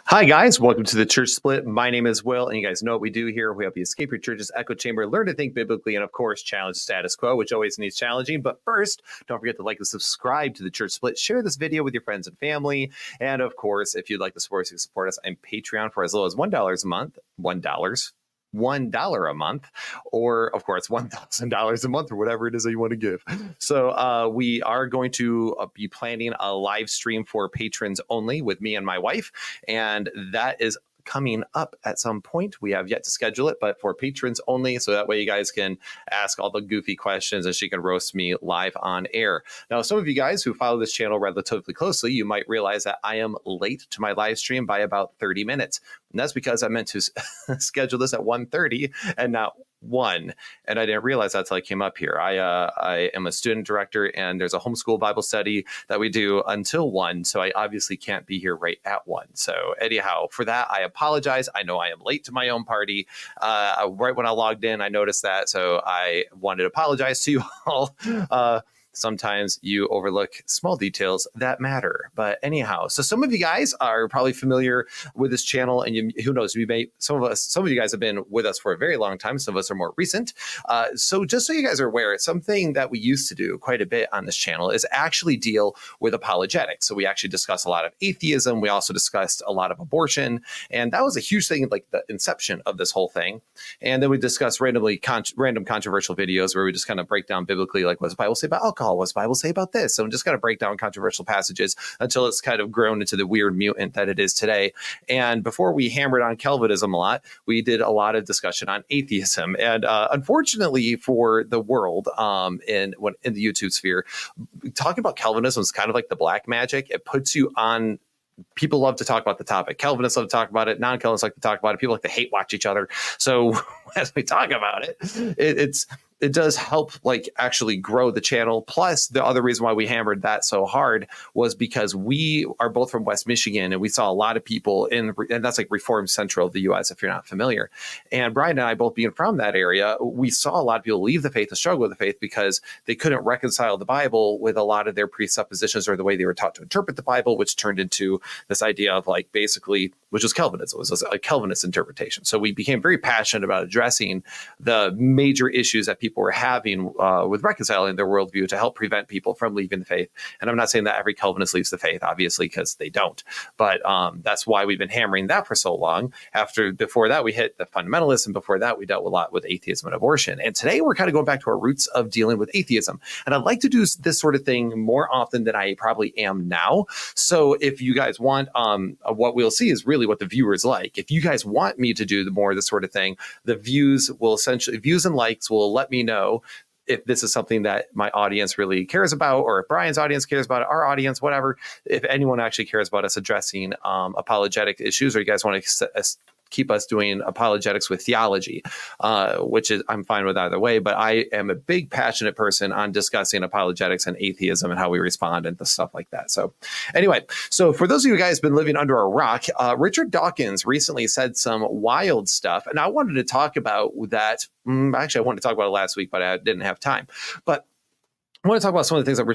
Hi, guys. Welcome to the Church Split. My name is Will, and you guys know what we do here. We help you escape your church's echo chamber, learn to think biblically, and of course, challenge the status quo, which always needs challenging. But first, don't forget to like and subscribe to the Church Split. Share this video with your friends and family. And of course, if you'd like to support us on Patreon for as low as $1 a month, $1 a month, or of course $1,000 a month, or whatever it is that you want to give. So we are going to be planning a live stream for patrons only with me and my wife, and that is coming up at some point. We have yet to schedule it, but for patrons only, so that way you guys can ask all the goofy questions and she can roast me live on air. Now, some of you guys who follow this channel relatively closely, you might realize that I am late to my live stream by about 30 minutes. And that's because I meant to schedule this at 1:30 and not 1, and I didn't realize that until I came up here. I am a student director, and there's a homeschool Bible study that we do until 1, so I obviously can't be here right at 1. So anyhow, for that, I apologize. I know I am late to my own party. Right when I logged in, I noticed that, so I wanted to apologize to you all. Sometimes you overlook small details that matter. But anyhow, so some of you guys are probably familiar with this channel, and who knows, some of you guys have been with us for a very long time. Some of us are more recent. So just so you guys are aware, something that we used to do quite a bit on this channel is actually deal with apologetics. So we actually discuss a lot of atheism. We also discussed a lot of abortion, and that was a huge thing, like the inception of this whole thing. And then we discuss random controversial videos where we just kind of break down biblically, like, what does the Bible say about alcohol? What's the Bible say about this? So I'm just going to break down controversial passages until it's kind of grown into the weird mutant that it is today. And before we hammered on Calvinism a lot, we did a lot of discussion on atheism. And unfortunately for the world, in the YouTube sphere, talking about Calvinism is kind of like the black magic. It puts you on. People love to talk about the topic. Calvinists love to talk about it. Non-Calvinists like to talk about it. People like to hate watch each other. So as we talk about it, it does help, like, actually grow the channel. Plus, the other reason why we hammered that so hard was because we are both from West Michigan, and we saw a lot of people and that's like Reformed Central of the U.S., if you're not familiar. And Brian and I, both being from that area, we saw a lot of people leave the faith and struggle with the faith because they couldn't reconcile the Bible with a lot of their presuppositions or the way they were taught to interpret the Bible, which turned into this idea of, like, basically, which was Calvinism. It was a Calvinist interpretation. So we became very passionate about addressing the major issues that people were having with reconciling their worldview to help prevent people from leaving the faith. And I'm not saying that every Calvinist leaves the faith, obviously, because they don't. But that's why we've been hammering that for so long. Before that, we hit the fundamentalists, and before that, we dealt a lot with atheism and abortion. And today, we're kind of going back to our roots of dealing with atheism. And I'd like to do this sort of thing more often than I probably am now. So if you guys want, what we'll see is really what the viewers like. If you guys want me to do more of this sort of thing, the views and likes will let me know if this is something that my audience really cares about, or if Brian's audience cares about it, our audience, whatever. If anyone actually cares about us addressing apologetic issues, or you guys want to keep us doing apologetics with theology, which is, I'm fine with either way, but I am a big passionate person on discussing apologetics and atheism and how we respond and the stuff like that. So anyway, so for those of you guys who've been living under a rock, Richard Dawkins recently said some wild stuff, and I wanted to talk about that. Actually, I wanted to talk about it last week, but I didn't have time. But I want to talk about some of the things that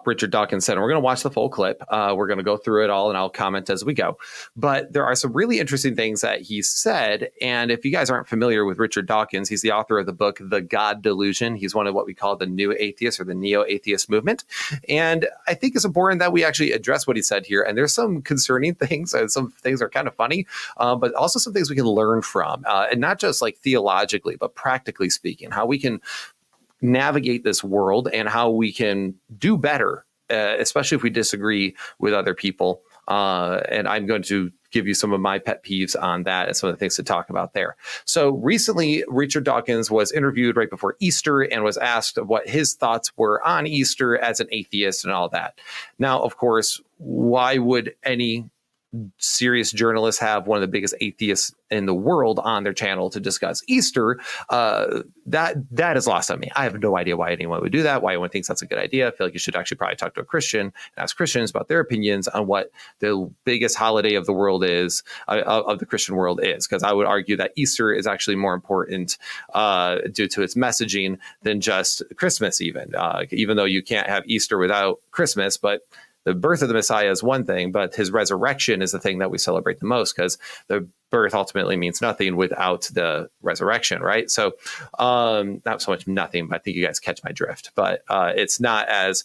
Richard Dawkins said, and we're going to watch the full clip. We're going to go through it all, and I'll comment as we go. But there are some really interesting things that he said, and if you guys aren't familiar with Richard Dawkins, he's the author of the book, The God Delusion. He's one of what we call the new atheists, or the neo-atheist movement. And I think it's important that we actually address what he said here, and there's some concerning things, and some things are kind of funny, but also some things we can learn from, and not just like theologically, but practically speaking, how we can navigate this world and how we can do better, especially if we disagree with other people. And I'm going to give you some of my pet peeves on that and some of the things to talk about there. So recently, Richard Dawkins was interviewed right before Easter and was asked what his thoughts were on Easter as an atheist and all that. Now, of course, why would any serious journalists have one of the biggest atheists in the world on their channel to discuss Easter? That is lost on me. I have no idea why anyone would do that, why anyone thinks that's a good idea. I feel like you should actually probably talk to a Christian and ask Christians about their opinions on what the biggest holiday of the world is, of the Christian world is, because I would argue that Easter is actually more important due to its messaging than just Christmas even though you can't have Easter without Christmas, but the birth of the Messiah is one thing, but his resurrection is the thing that we celebrate the most, because the birth ultimately means nothing without the resurrection, right? So not so much nothing, but I think you guys catch my drift. But it's not as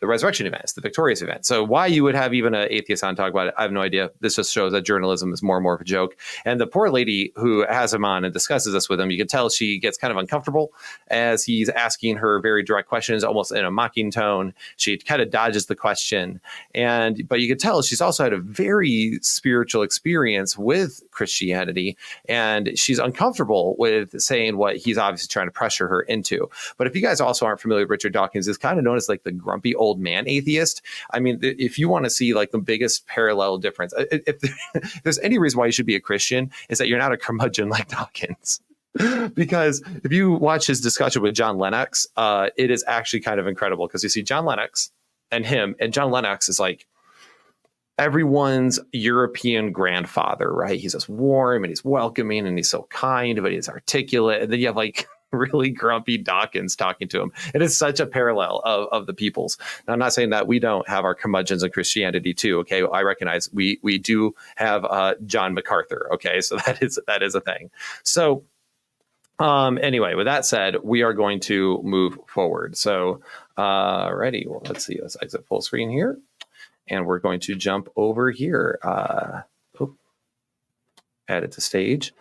the resurrection event, it's the victorious event. So why you would have even an atheist on talk about it, I have no idea. This just shows that journalism is more and more of a joke. And the poor lady who has him on and discusses this with him, you can tell she gets kind of uncomfortable as he's asking her very direct questions, almost in a mocking tone. She kind of dodges the question. But you can tell she's also had a very spiritual experience with Christianity, and she's uncomfortable with saying what he's obviously trying to pressure her into. But if you guys also aren't familiar with Richard Dawkins, he's kind of known as like the grumpy old man atheist. I mean, if you want to see like the biggest parallel difference, if there's any reason why you should be a Christian, is that you're not a curmudgeon like Dawkins. Because if you watch his discussion with John Lennox, it is actually kind of incredible, because you see John Lennox and him, and John Lennox is like everyone's European grandfather, right? He's just warm and he's welcoming and he's so kind, but he's articulate. And then you have like really grumpy Dawkins talking to him. It is such a parallel of the peoples. Now, I'm not saying that we don't have our curmudgeons in Christianity too. Okay, I recognize we do have John MacArthur. Okay, so that is a thing. So anyway, with that said, we are going to move forward. So ready? Well, let's see. Let's exit full screen here, and we're going to jump over here. Add it to stage.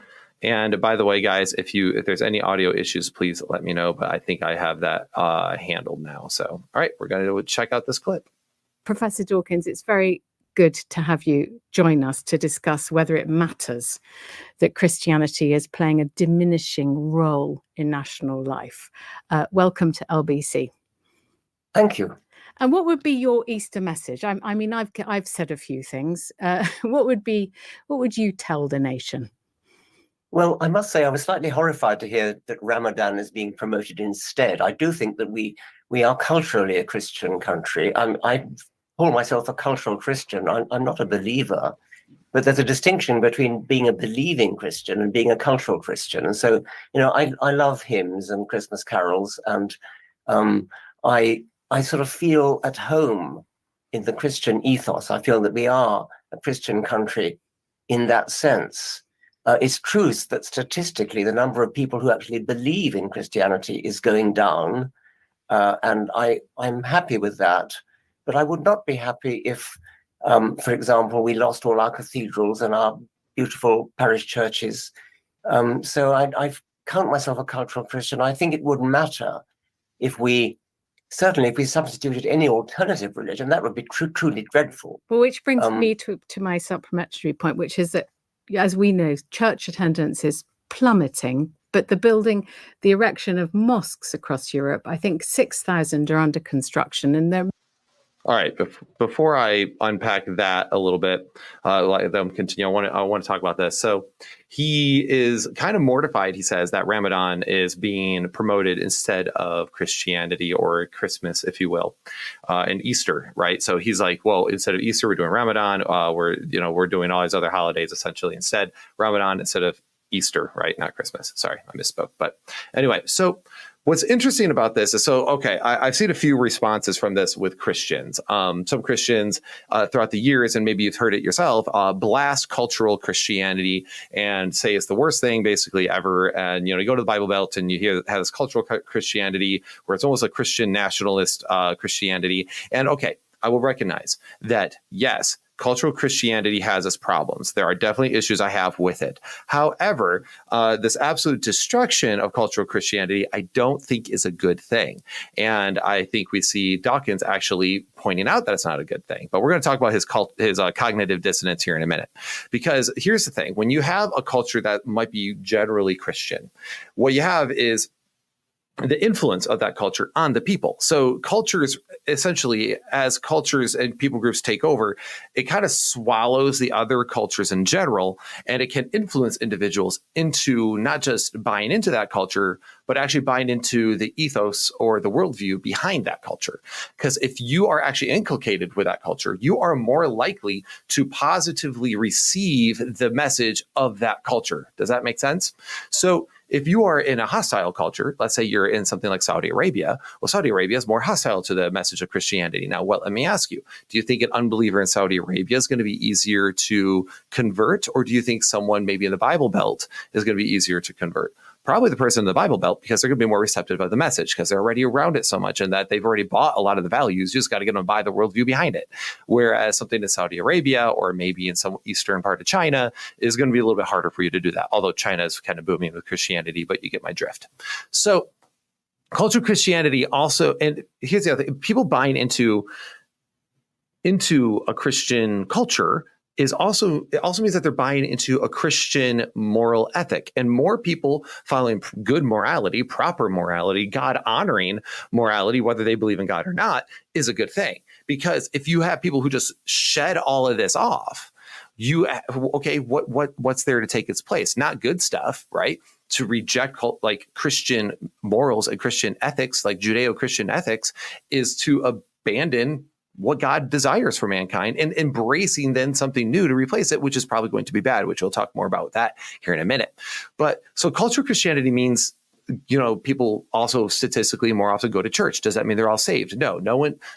And by the way, guys, if there's any audio issues, please let me know. But I think I have that handled now. So, all right, we're going to check out this clip. Professor Dawkins, it's very good to have you join us to discuss whether it matters that Christianity is playing a diminishing role in national life. Welcome to LBC. Thank you. And what would be your Easter message? I mean, I've said a few things. What would you tell the nation? Well, I must say I was slightly horrified to hear that Ramadan is being promoted instead. I do think that we are culturally a Christian country. I call myself a cultural Christian. I'm not a believer, but there's a distinction between being a believing Christian and being a cultural Christian. And so, I love hymns and Christmas carols, and I sort of feel at home in the Christian ethos. I feel that we are a Christian country in that sense. It's true that statistically, the number of people who actually believe in Christianity is going down, and I'm happy with that. But I would not be happy if, for example, we lost all our cathedrals and our beautiful parish churches. So I count myself a cultural Christian. I think it wouldn't matter if we substituted any alternative religion. That would be truly dreadful. Well, which brings me to my supplementary point, which is that, as we know, church attendance is plummeting, but the erection of mosques across Europe, I think 6,000 are under construction, and they're... All right. Before I unpack that a little bit, let them continue. I want to talk about this. So he is kind of mortified. He says that Ramadan is being promoted instead of Christianity, or Christmas, if you will, and Easter, right? So he's like, well, instead of Easter, we're doing Ramadan. We're doing all these other holidays essentially instead. Ramadan instead of Easter, right? Not Christmas. Sorry, I misspoke. But anyway, so what's interesting about this is, I've seen a few responses from this with Christians. Some Christians throughout the years, and maybe you've heard it yourself, blast cultural Christianity and say it's the worst thing basically ever. And, you go to the Bible Belt and you have this cultural Christianity where it's almost a Christian nationalist Christianity. And okay, I will recognize that, yes, cultural Christianity has its problems. There are definitely issues I have with it. However, this absolute destruction of cultural Christianity, I don't think is a good thing. And I think we see Dawkins actually pointing out that it's not a good thing. But we're going to talk about his cognitive dissonance here in a minute. Because here's the thing. When you have a culture that might be generally Christian, what you have is the influence of that culture on the people. So cultures, essentially, as cultures and people groups take over, it kind of swallows the other cultures in general, and it can influence individuals into not just buying into that culture, but actually buying into the ethos or the worldview behind that culture. Because if you are actually inculcated with that culture, you are more likely to positively receive the message of that culture. Does that make sense? So if you are in a hostile culture, let's say you're in something like Saudi Arabia, well, Saudi Arabia is more hostile to the message of Christianity. Now, let me ask you, do you think an unbeliever in Saudi Arabia is going to be easier to convert? Or do you think someone maybe in the Bible Belt is going to be easier to convert? Probably the person in the Bible Belt, because they're going to be more receptive of the message because they're already around it so much and that they've already bought a lot of the values. You just got to get them to buy the worldview behind it. Whereas something in Saudi Arabia or maybe in some eastern part of China is going to be a little bit harder for you to do that. Although China is kind of booming with Christianity, but you get my drift. So cultural Christianity also, and here's the other thing, people buying into a Christian culture it also means that they're buying into a Christian moral ethic, and more people following good morality, proper morality, God-honoring morality, whether they believe in God or not, is a good thing. Because if you have people who just shed all of this off, what's there to take its place? Not good stuff, right? To reject like Christian morals and Christian ethics, like Judeo-Christian ethics, is to abandon what God desires for mankind and embracing then something new to replace it, which is probably going to be bad, which we'll talk more about that here in a minute. But so cultural Christianity means, people also statistically more often go to church. Does that mean they're all saved? No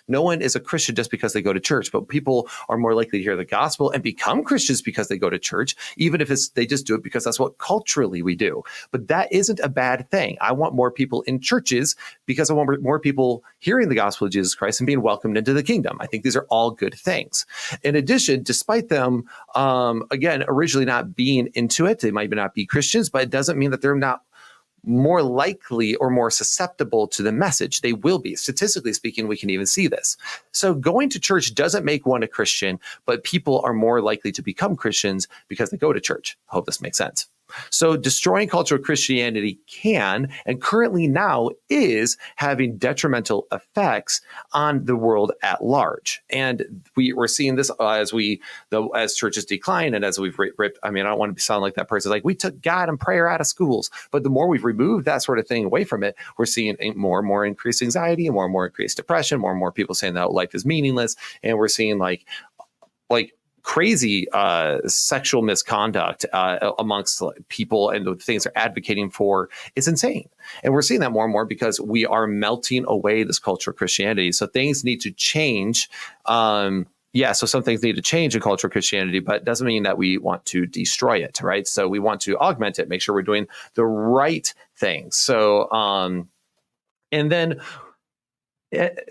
one is a Christian just because they go to church, but people are more likely to hear the gospel and become Christians because they go to church, even if they just do it because that's what culturally we do. But that isn't a bad thing. I want more people in churches because I want more people hearing the gospel of Jesus Christ and being welcomed into the kingdom. I think these are all good things. In addition, despite them, again, originally not being into it, they might not be Christians, but it doesn't mean that they're not more likely or more susceptible to the message. They will be. Statistically speaking, we can even see this. So going to church doesn't make one a Christian, but people are more likely to become Christians because they go to church. I hope this makes sense. So destroying cultural Christianity can, and currently now is, having detrimental effects on the world at large. And we're seeing this as churches decline and as we've ripped. I mean, I don't want to sound like that person like we took God and prayer out of schools, but the more we've removed that sort of thing away from it, we're seeing more and more increased anxiety and more increased depression, more and more people saying that life is meaningless. And we're seeing like crazy sexual misconduct amongst people and the things they're advocating for. It's insane. And we're seeing that more and more because we are melting away this culture of Christianity. So things need to change. So some things need to change in cultural Christianity, but it doesn't mean that we want to destroy it, right? So we want to augment it, make sure we're doing the right things. So, and then,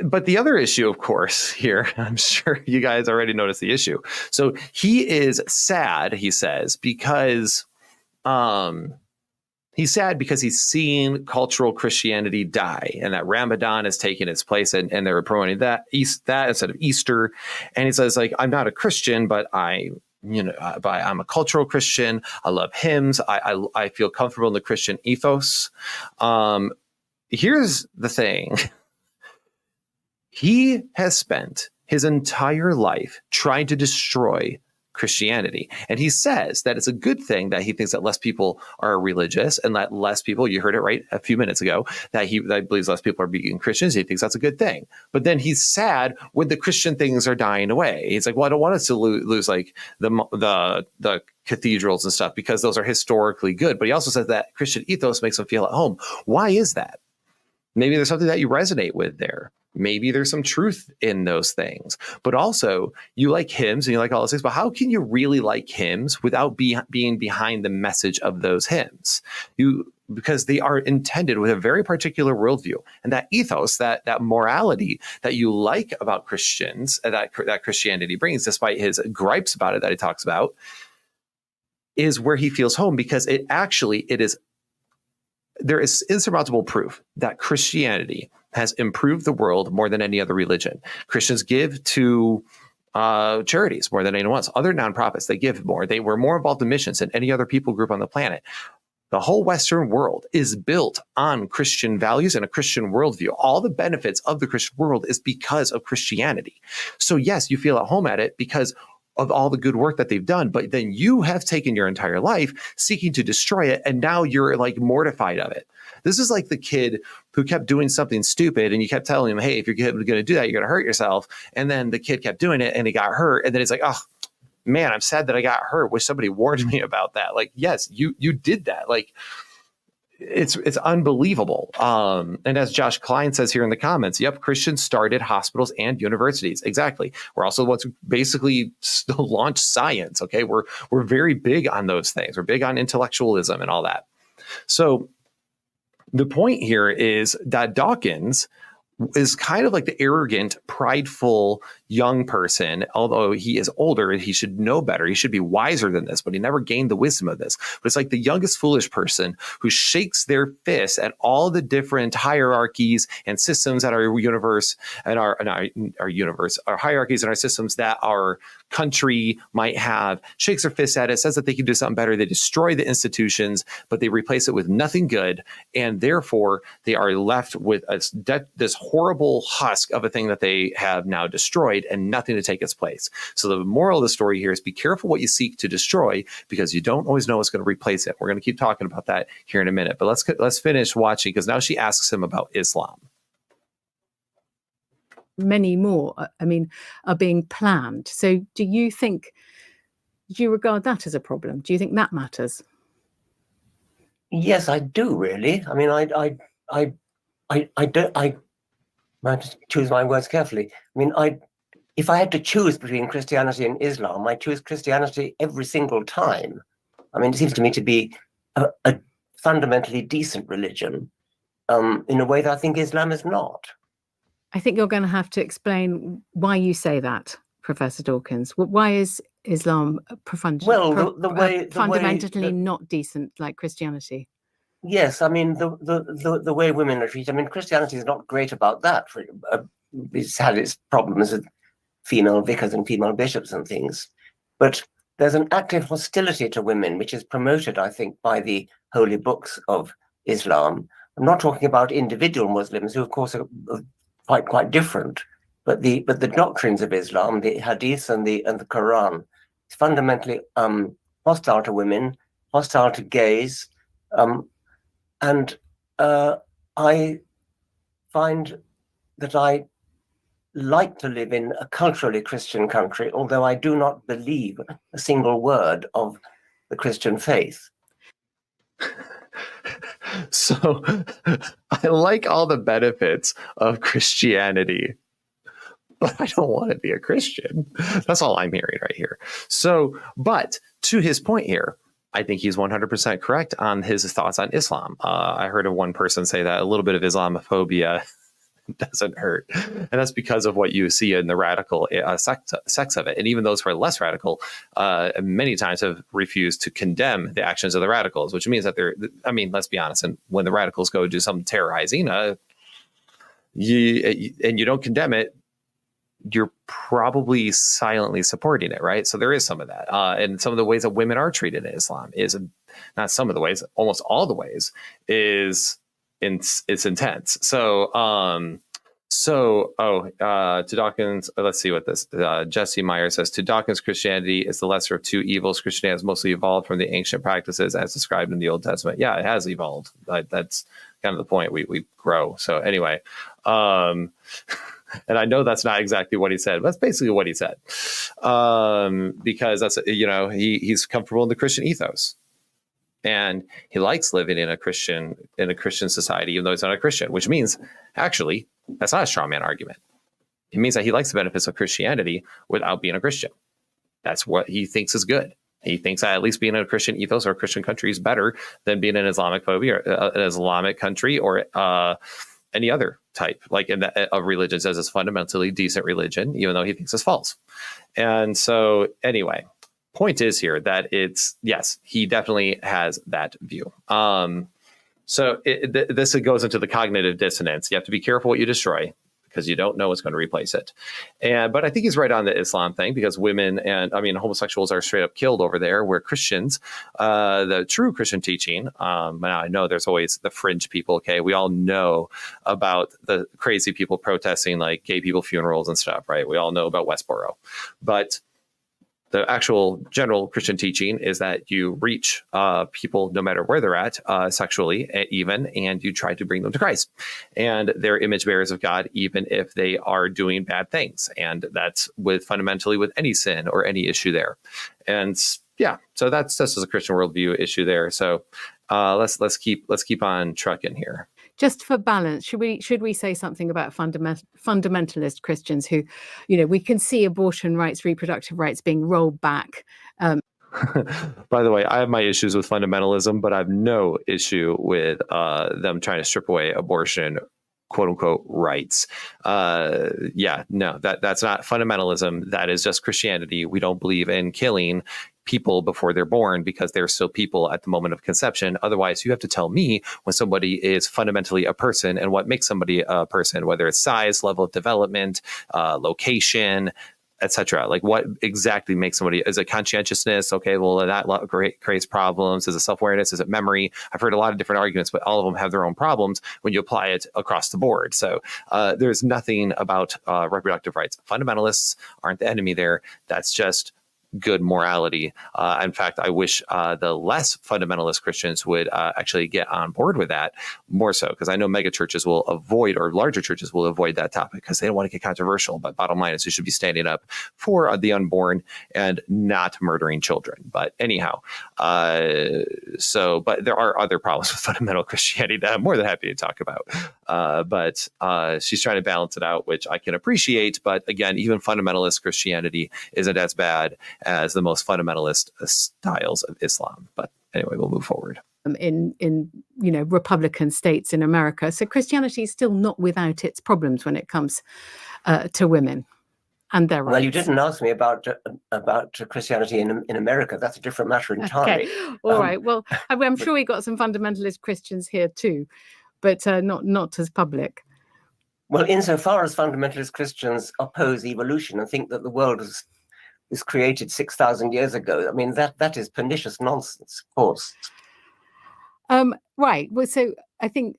but the other issue, of course, here, I'm sure you guys already noticed the issue. So he is sad, he says, because he's sad because he's seeing cultural Christianity die, and that Ramadan is taking its place, and they're promoting that instead of Easter. And he says, like, I'm not a Christian, but I'm a cultural Christian. I love hymns. I feel comfortable in the Christian ethos. Here's the thing. He has spent his entire life trying to destroy Christianity. And he says that it's a good thing that he thinks that less people are religious and that less people, you heard it right a few minutes ago, that he believes less people are being Christians. He thinks that's a good thing. But then he's sad when the Christian things are dying away. He's like, well, I don't want us to lose like the cathedrals and stuff because those are historically good. But he also says that Christian ethos makes him feel at home. Why is that? Maybe there's something that you resonate with there. Maybe there's some truth in those things, but also you like hymns and you like all those things, but how can you really like hymns without being behind the message of those hymns? Because they are intended with a very particular worldview, and that ethos, that morality that you like about Christians, that Christianity brings, despite his gripes about it that he talks about, is where he feels home, because there is insurmountable proof that Christianity has improved the world more than any other religion. Christians give to charities more than anyone else. Other nonprofits, they give more. They were more involved in missions than any other people group on the planet. The whole Western world is built on Christian values and a Christian worldview. All the benefits of the Christian world is because of Christianity. So yes, you feel at home at it because of all the good work that they've done, but then you have taken your entire life seeking to destroy it, and now you're like mortified of it. This is like the kid who kept doing something stupid, and you kept telling him, hey, if you're going to do that, you're going to hurt yourself. And then the kid kept doing it and he got hurt. And then it's like, oh man, I'm sad that I got hurt. Wish somebody warned me about that. Like, yes, you did that. Like, it's unbelievable. And as Josh Klein says here in the comments, yep, Christians started hospitals and universities. Exactly. We're also the ones who basically launched science. Okay, we're very big on those things. We're big on intellectualism and all that. So the point here is that Dawkins is kind of like the arrogant, prideful young person. Although he is older, he should know better. He should be wiser than this, but he never gained the wisdom of this. But it's like the youngest foolish person who shakes their fist at all the different hierarchies and systems that our universe and our universe, our hierarchies and our systems that our country might have, shakes their fist at it, says that they can do something better. They destroy the institutions, but they replace it with nothing good. And therefore, they are left with this horrible husk of a thing that they have now destroyed and nothing to take its place. So the moral of the story here is be careful what you seek to destroy, because you don't always know what's going to replace it. We're going to keep talking about that here in a minute, but let's finish watching, because now she asks him about Islam. Many more, I mean, are being planned. So do you regard that as a problem? Do you think that matters? Yes, I do, really. I mean, I don't. I have to choose my words carefully. I mean, if I had to choose between Christianity and Islam, I choose Christianity every single time. I mean, it seems to me to be a fundamentally decent religion, in a way that I think Islam is not. I think you're going to have to explain why you say that, Professor Dawkins. Why is Islam fundamentally not decent like Christianity? Yes, I mean, the way women are treated. I mean, Christianity is not great about that. It's had its problems with female vicars and female bishops and things. But there's an active hostility to women, which is promoted, I think, by the holy books of Islam. I'm not talking about individual Muslims, who, of course, are quite different. But the doctrines of Islam, the Hadith and the Quran, is fundamentally hostile to women, hostile to gays, and I find that I like to live in a culturally Christian country, although I do not believe a single word of the Christian faith. So I like all the benefits of Christianity, but I don't want to be a Christian. That's all I'm hearing right here. So, but to his point here, I think he's 100% correct on his thoughts on Islam. I heard of one person say that a little bit of Islamophobia doesn't hurt. And that's because of what you see in the radical sects of it. And even those who are less radical, many times have refused to condemn the actions of the radicals, which means that let's be honest. And when the radicals go do some terrorizing, you don't condemn it, you're probably silently supporting it, right? So there is some of that. And some of the ways that women are treated in Islam is not some of the ways, almost all the ways it's intense. So, to Dawkins, let's see what this, Jesse Meyer says, to Dawkins, Christianity is the lesser of two evils. Christianity has mostly evolved from the ancient practices as described in the Old Testament. Yeah, it has evolved. That's kind of the point. We grow. So anyway, and I know that's not exactly what he said, but that's basically what he said. Because that's, he's comfortable in the Christian ethos. And he likes living in a Christian society, even though he's not a Christian, which means actually that's not a straw man argument. It means that he likes the benefits of Christianity without being a Christian. That's what he thinks is good. He thinks that at least being in a Christian ethos or a Christian country is better than being in an Islamic phobia or an Islamic country or any other type, like of religion, says it's fundamentally decent religion, even though he thinks it's false. And so anyway, point is here that yes, he definitely has that view. So this goes into the cognitive dissonance. You have to be careful what you destroy because you don't know what's going to replace it. But I think he's right on the Islam thing, because women and homosexuals are straight up killed over there, where Christians, the true Christian teaching, now I know there's always the fringe people. Okay. We all know about the crazy people protesting like gay people funerals and stuff, right? We all know about Westboro, but the actual general Christian teaching is that you reach people no matter where they're at sexually, even, and you try to bring them to Christ. And they're image bearers of God, even if they are doing bad things. And that's fundamentally with any sin or any issue there. And yeah, so that's just a Christian worldview issue there. So let's keep on trucking here. Just for balance, should we say something about fundamentalist Christians who, we can see abortion rights, reproductive rights being rolled back. By the way, I have my issues with fundamentalism, but I have no issue with them trying to strip away abortion, quote unquote, rights. No, that's not fundamentalism. That is just Christianity. We don't believe in killing people before they're born because they're still people at the moment of conception. Otherwise, you have to tell me when somebody is fundamentally a person and what makes somebody a person, whether it's size, level of development, location, etc. Like what exactly makes somebody, is it conscientiousness? Okay, well, that creates problems. Is it self-awareness? Is it memory? I've heard a lot of different arguments, but all of them have their own problems when you apply it across the board. So there's nothing about reproductive rights. Fundamentalists aren't the enemy there. That's just good morality. In fact, I wish the less fundamentalist Christians would actually get on board with that more so, because I know mega churches will avoid, or larger churches will avoid that topic because they don't want to get controversial. But bottom line is, you should be standing up for the unborn and not murdering children. But anyhow, but there are other problems with fundamental Christianity that I'm more than happy to talk about. But she's trying to balance it out, which I can appreciate. But again, even fundamentalist Christianity isn't as bad as the most fundamentalist styles of Islam. But anyway, we'll move forward. In Republican states in America. So Christianity is still not without its problems when it comes to women and their rights. Well, you didn't ask me about Christianity in America. That's a different matter entirely. Okay. All right. Well, I'm sure we got some fundamentalist Christians here too, but not as public. Well, insofar as fundamentalist Christians oppose evolution and think that the world was created 6,000 years ago, I mean, that is pernicious nonsense, of course. Right. Well, so I think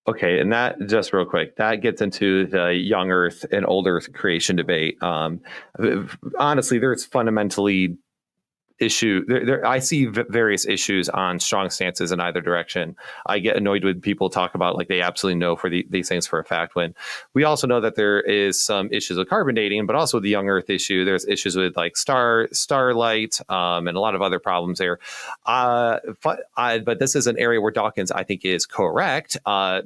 Okay, and that, just real quick, that gets into the young Earth and old Earth creation debate. Honestly, there's fundamentally I see various issues on strong stances in either direction. I get annoyed when people talk about like they absolutely know for these things for a fact, when we also know that there is some issues with carbon dating, but also the young Earth issue. There's issues with like starlight and a lot of other problems there. But this is an area where Dawkins, I think, is correct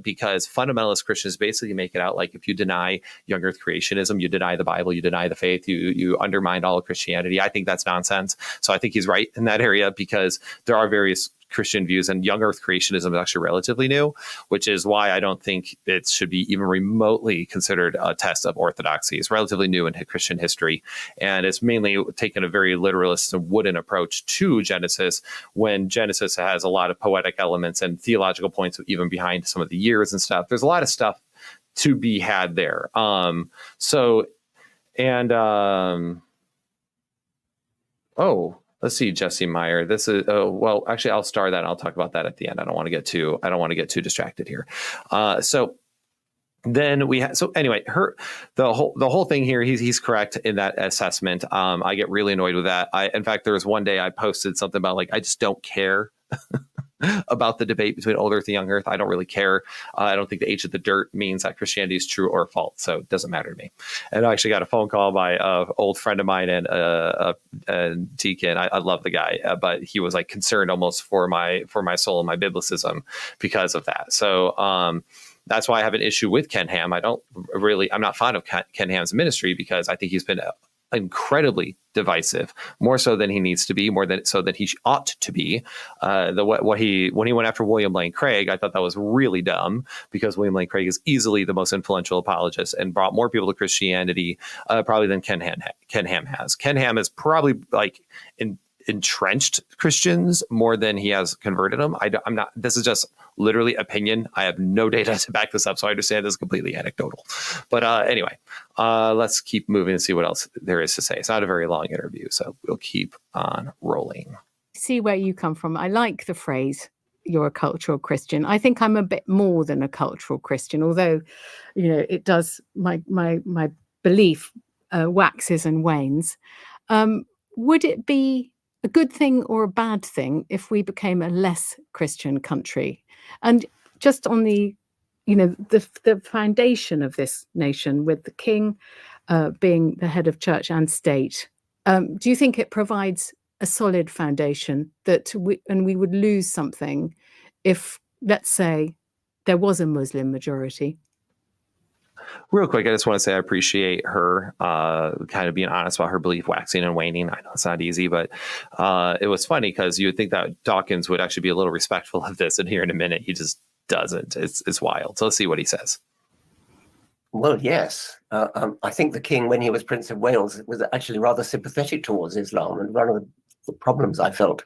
because fundamentalist Christians basically make it out like if you deny young Earth creationism, you deny the Bible, you deny the faith, you undermine all of Christianity. I think that's nonsense. So I think he's right in that area because there are various Christian views, and young Earth creationism is actually relatively new, which is why I don't think it should be even remotely considered a test of orthodoxy. It's relatively new in Christian history, and it's mainly taken a very literalist and wooden approach to Genesis, when Genesis has a lot of poetic elements and theological points even behind some of the years and stuff. There's a lot of stuff to be had there. Let's see, Jesse Meyer. This is well, actually, I'll star that. And I'll talk about that at the end. I don't want to get too distracted here. Then we have, so anyway, the whole thing here, he's correct in that assessment. I get really annoyed with that. In fact, there was one day I posted something about like, I just don't care about the debate between old Earth and young Earth. I don't really care. I don't think the age of the dirt means that Christianity is true or false, so it doesn't matter to me. And I actually got a phone call by an old friend of mine and deacon. I love the guy, but he was like concerned almost for my soul and my biblicism because of that. So that's why I have an issue with Ken Ham. I'm not fond of Ken Ham's ministry because I think he's been incredibly divisive, more so than he needs to be, more than so than he ought to be. When he went after William Lane Craig, I thought that was really dumb because William Lane Craig is easily the most influential apologist and brought more people to Christianity probably than Ken Ham has. Ken Ham is probably like entrenched Christians more than he has converted them. I'm not. This is just literally opinion. I have no data to back this up, so I understand this is completely anecdotal. But anyway, let's keep moving and see what else there is to say. It's not a very long interview, so we'll keep on rolling. See where you come from. I like the phrase, you're a cultural Christian. I think I'm a bit more than a cultural Christian, although, it does, my belief waxes and wanes. Would it be a good thing or a bad thing if we became a less Christian country? And just on the foundation of this nation, with the king being the head of church and state, do you think it provides a solid foundation that we would lose something if, let's say, there was a Muslim majority? Real quick, I just want to say I appreciate her kind of being honest about her belief waxing and waning. I know it's not easy, but it was funny because you would think that Dawkins would actually be a little respectful of this, and here in a minute, he just doesn't. It's wild. So let's see what he says. Well, yes. I think the king, when he was Prince of Wales, was actually rather sympathetic towards Islam, and one of the problems I felt.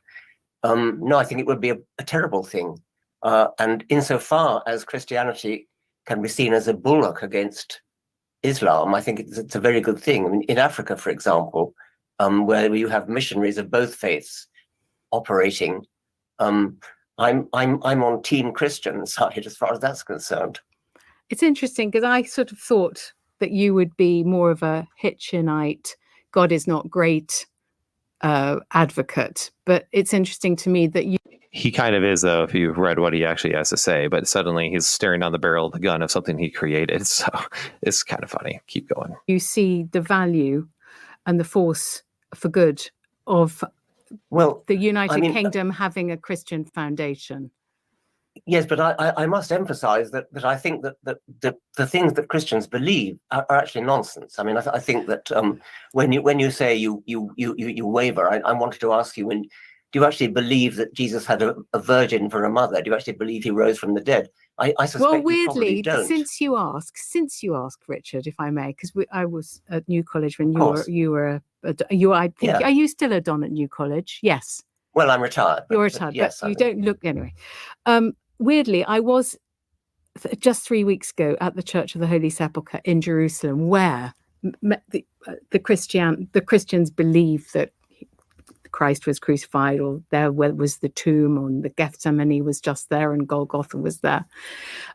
No, I think it would be a terrible thing. And insofar as Christianity can be seen as a bulwark against Islam, I think it's a very good thing. I mean, in Africa, for example, where you have missionaries of both faiths operating, I'm on Team Christian side as far as that's concerned. It's interesting because I sort of thought that you would be more of a Hitchinite, God is not great advocate, but it's interesting to me that you. He kind of is, though, if you've read what he actually has to say, but suddenly he's staring down the barrel of the gun of something he created. So it's kind of funny. Keep going. You see the value and the force for good of the United Kingdom having a Christian foundation. Yes, but I must emphasize that I think that the things that Christians believe are actually nonsense. I mean, I think that when you say you waver, I wanted to ask you, do you actually believe that Jesus had a virgin for a mother? Do you actually believe he rose from the dead? I suspect well, you weirdly, don't. since you ask, Richard, if I may, because I was at New College when you were I think are you still a Don at New College? Yes. Well, I'm retired. You're retired, yes, but you don't look anyway. Weirdly, I was just 3 weeks ago at the Church of the Holy Sepulchre in Jerusalem, where the Christians believe that Christ was crucified, or there was the tomb, or the Gethsemane was just there, and Golgotha was there.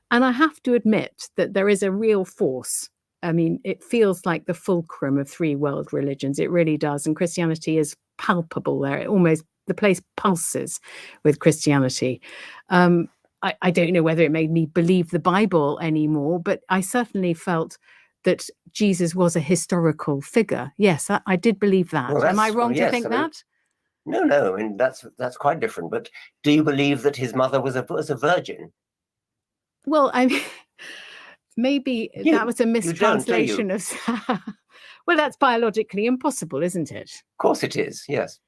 And I have to admit that there is a real force. I mean, it feels like the fulcrum of three world religions. It really does. And Christianity is palpable there. The place pulses with Christianity. I don't know whether it made me believe the Bible anymore, but I certainly felt that Jesus was a historical figure. Yes, I did believe that. Well, am I wrong to think that? No. I mean, that's quite different. But do you believe that his mother was a virgin? Well, I mean, maybe that was a mistranslation of. Well, that's biologically impossible, isn't it? Of course it is. Yes.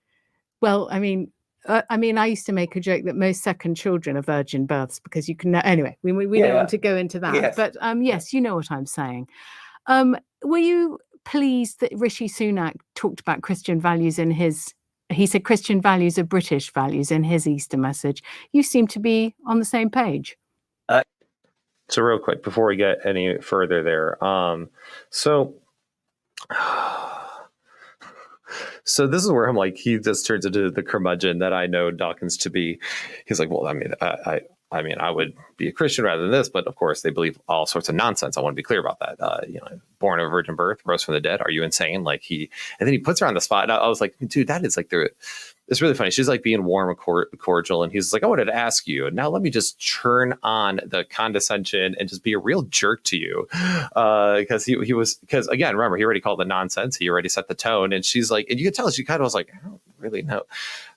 Well, I mean, I used to make a joke that most second children are virgin births because you can. Anyway, we don't want to go into that. Yes. But yes, you know what I'm saying. Were you pleased that Rishi Sunak talked about Christian values in his? He said Christian values are British values in his Easter message. You seem to be on the same page. So real quick, before we get any further there, so this is where I'm like, he just turns into the curmudgeon that I know Dawkins to be. He's like, well, I mean, I would be a Christian rather than this, but of course they believe all sorts of nonsense. I want to be clear about that. Born of a virgin birth, rose from the dead. Are you insane? And then he puts her on the spot. And I was like, dude, that is like it's really funny. She's like being warm and cordial. And he's like, I wanted to ask you. And now let me just turn on the condescension and just be a real jerk to you. Because again, remember, he already called it nonsense. He already set the tone. And she's like, and you can tell she kind of was like, I don't really know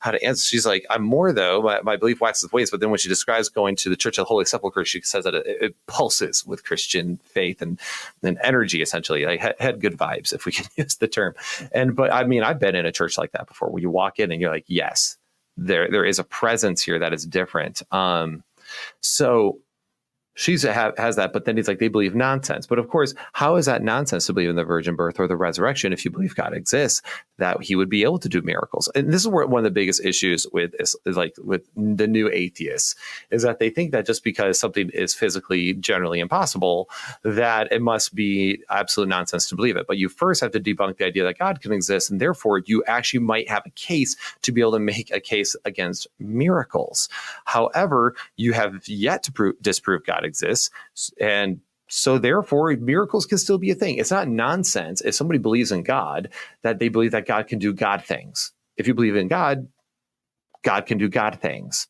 how to answer. She's like, I'm more though. My belief waxes ways. But then when she describes going to the Church of the Holy Sepulchre, she says that it pulses with Christian faith and energy, essentially. Like had good vibes, if we can use the term. But I mean, I've been in a church like that before, where you walk in and you're like, yes, there is a presence here that is different. So she has that, but then he's like, they believe nonsense. But of course, how is that nonsense to believe in the virgin birth or the resurrection if you believe God exists, that he would be able to do miracles? And this is where one of the biggest issues with is like with the new atheists is that they think that just because something is physically generally impossible, that it must be absolute nonsense to believe it. But you first have to debunk the idea that God can exist, and therefore you actually might have a case to be able to make a case against miracles. However, you have yet to disprove God exists, and so therefore miracles can still be a thing. It's not nonsense if somebody believes in God that they believe that God can do God things. If you believe in God, God can do God things.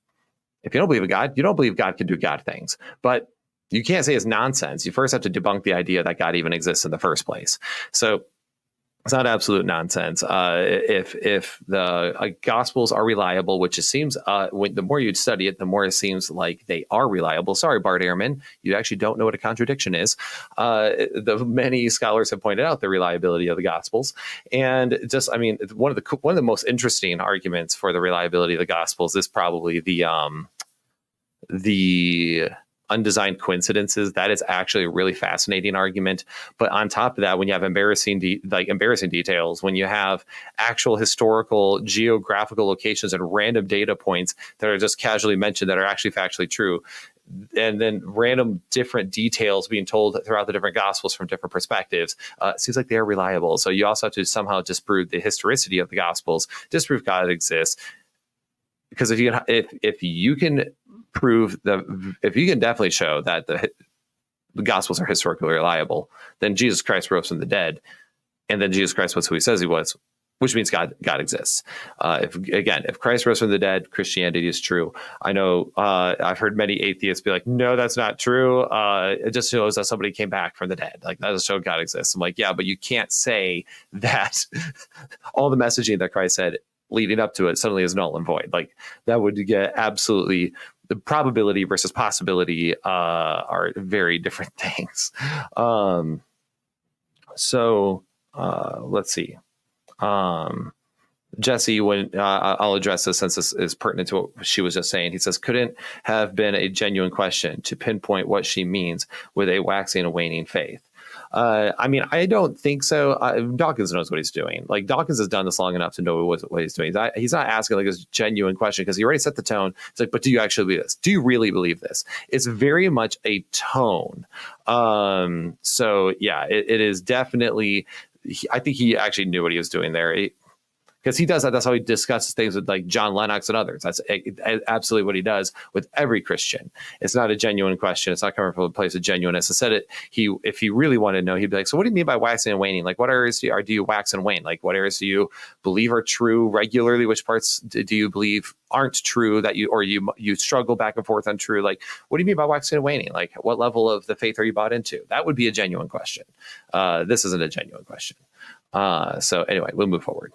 If you don't believe in God, you don't believe God can do God things. But you can't say it's nonsense. You first have to debunk the idea that God even exists in the first place. So It's not absolute nonsense. If the Gospels are reliable, which it seems, the more you study it, the more it seems like they are reliable. Sorry, Bart Ehrman, you actually don't know what a contradiction is. The many scholars have pointed out the reliability of the Gospels, and just, I mean, one of the most interesting arguments for the reliability of the Gospels is probably the undesigned coincidences. That is actually a really fascinating argument. But on top of that, when you have embarrassing details, when you have actual historical geographical locations and random data points that are just casually mentioned that are actually factually true, and then random different details being told throughout the different gospels from different perspectives, it seems like they are reliable. So you also have to somehow disprove the historicity of the gospels, disprove God exists. Because if you can prove if you can definitely show that the Gospels are historically reliable, then Jesus Christ rose from the dead, and then Jesus Christ was who he says he was, which means God exists. If Christ rose from the dead, Christianity is true. I know I've heard many atheists be like, no, that's not true. It just shows that somebody came back from the dead. Like, that doesn't show God exists. I'm like, yeah, but you can't say that all the messaging that Christ said leading up to it suddenly is null and void. Like, that would get absolutely, the probability versus possibility are very different things. Let's see. Jesse, when I'll address this since this is pertinent to what she was just saying. He says, couldn't have been a genuine question to pinpoint what she means with a waxing and waning faith. I mean, I don't think so. Dawkins knows what he's doing. Like, Dawkins has done this long enough to know what he's doing. He's not asking like this genuine question because he already set the tone. It's like, but do you actually believe this? Do you really believe this? It's very much a tone. So yeah, it is definitely. I think he actually knew what he was doing there. Because he does that. That's how he discusses things with like John Lennox and others. That's absolutely what he does with every Christian. It's not a genuine question. It's not coming from a place of genuineness. Instead, if he really wanted to know, he'd be like, so what do you mean by waxing and waning? Like, what areas do you wax and wane? Like, what areas do you believe are true regularly? Which parts do you believe aren't true that you struggle back and forth on true? Like, what do you mean by waxing and waning? Like, what level of the faith are you bought into? That would be a genuine question. This isn't a genuine question. So anyway, we'll move forward.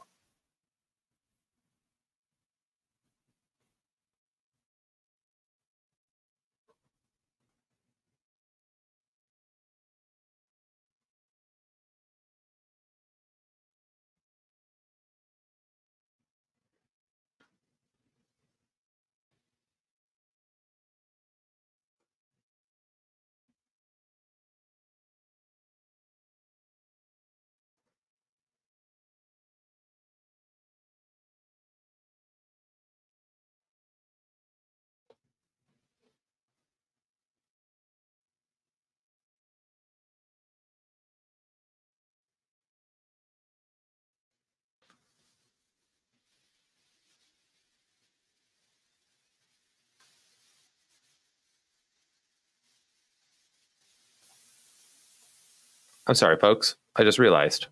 I'm sorry, folks. I just realized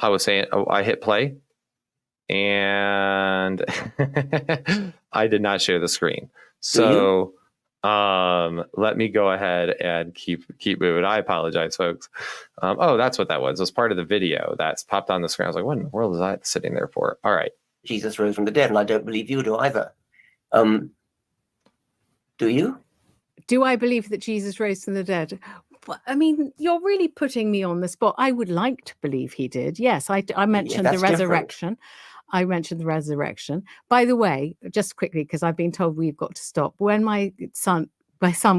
I was saying, I hit play and I did not share the screen. So let me go ahead and keep moving. I apologize, folks. That's what that was. It was part of the video that's popped on the screen. I was like, what in the world is that sitting there for? All right. Jesus rose from the dead, and I don't believe you do either. Do you? Do I believe that Jesus rose from the dead? I mean, you're really putting me on the spot. I would like to believe he did. Yes, I mentioned the resurrection. Different. I mentioned the resurrection. By the way, just quickly, because I've been told we've got to stop. When my son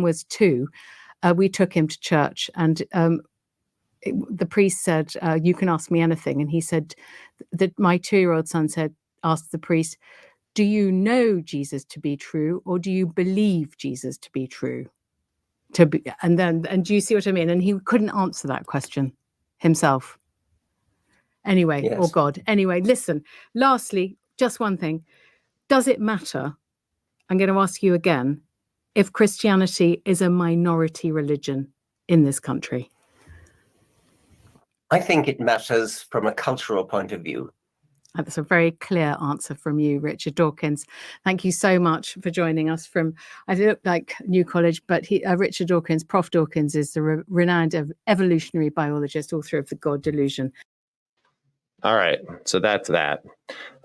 was 2, we took him to church, and the priest said, "You can ask me anything." And he said that my 2-year-old son asked the priest, "Do you know Jesus to be true, or do you believe Jesus to be true?" And do you see what I mean? And he couldn't answer that question himself. Anyway, yes. Or God. Anyway, listen, lastly, just one thing. Does it matter? I'm going to ask you again, if Christianity is a minority religion in this country? I think it matters from a cultural point of view. That's a very clear answer from you, Richard Dawkins. Thank you so much for joining us from, I look like New College, but Richard Dawkins, Prof. Dawkins, is the renowned evolutionary biologist, author of the God Delusion. All right. So that's that.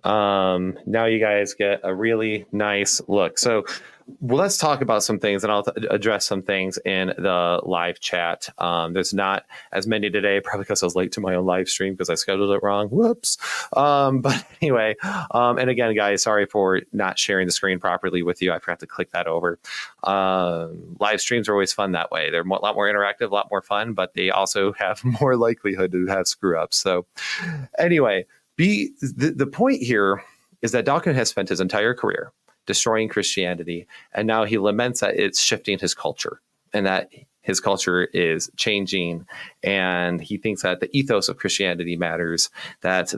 Now you guys get a really nice look. So let's talk about some things, and I'll address some things in the live chat. There's not as many today, probably because I was late to my own live stream because I scheduled it wrong. Whoops. But anyway, and again, guys, sorry for not sharing the screen properly with you. I forgot to click that over. Live streams are always fun that way. They're a lot more interactive, a lot more fun, but they also have more likelihood to have screw ups. So anyway, the point here is that Dawkins has spent his entire career destroying Christianity, and now he laments that it's shifting his culture and that his culture is changing, and he thinks that the ethos of Christianity matters, that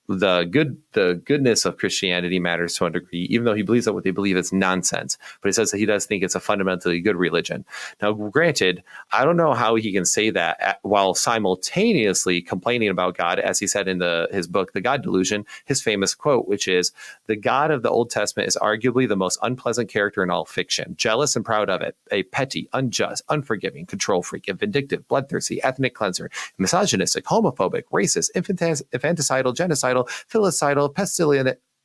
the goodness of Christianity matters to a degree, even though he believes that what they believe is nonsense. But he says that he does think it's a fundamentally good religion. Now, granted, I don't know how he can say that while simultaneously complaining about God, as he said in his book, The God Delusion, his famous quote, which is, "The God of the Old Testament is arguably the most unpleasant character in all fiction, jealous and proud of it, a petty, unjust, unforgiving, control freak, a vindictive, bloodthirsty, ethnic cleanser, misogynistic, homophobic, racist, infanticidal, genocidal, filicidal,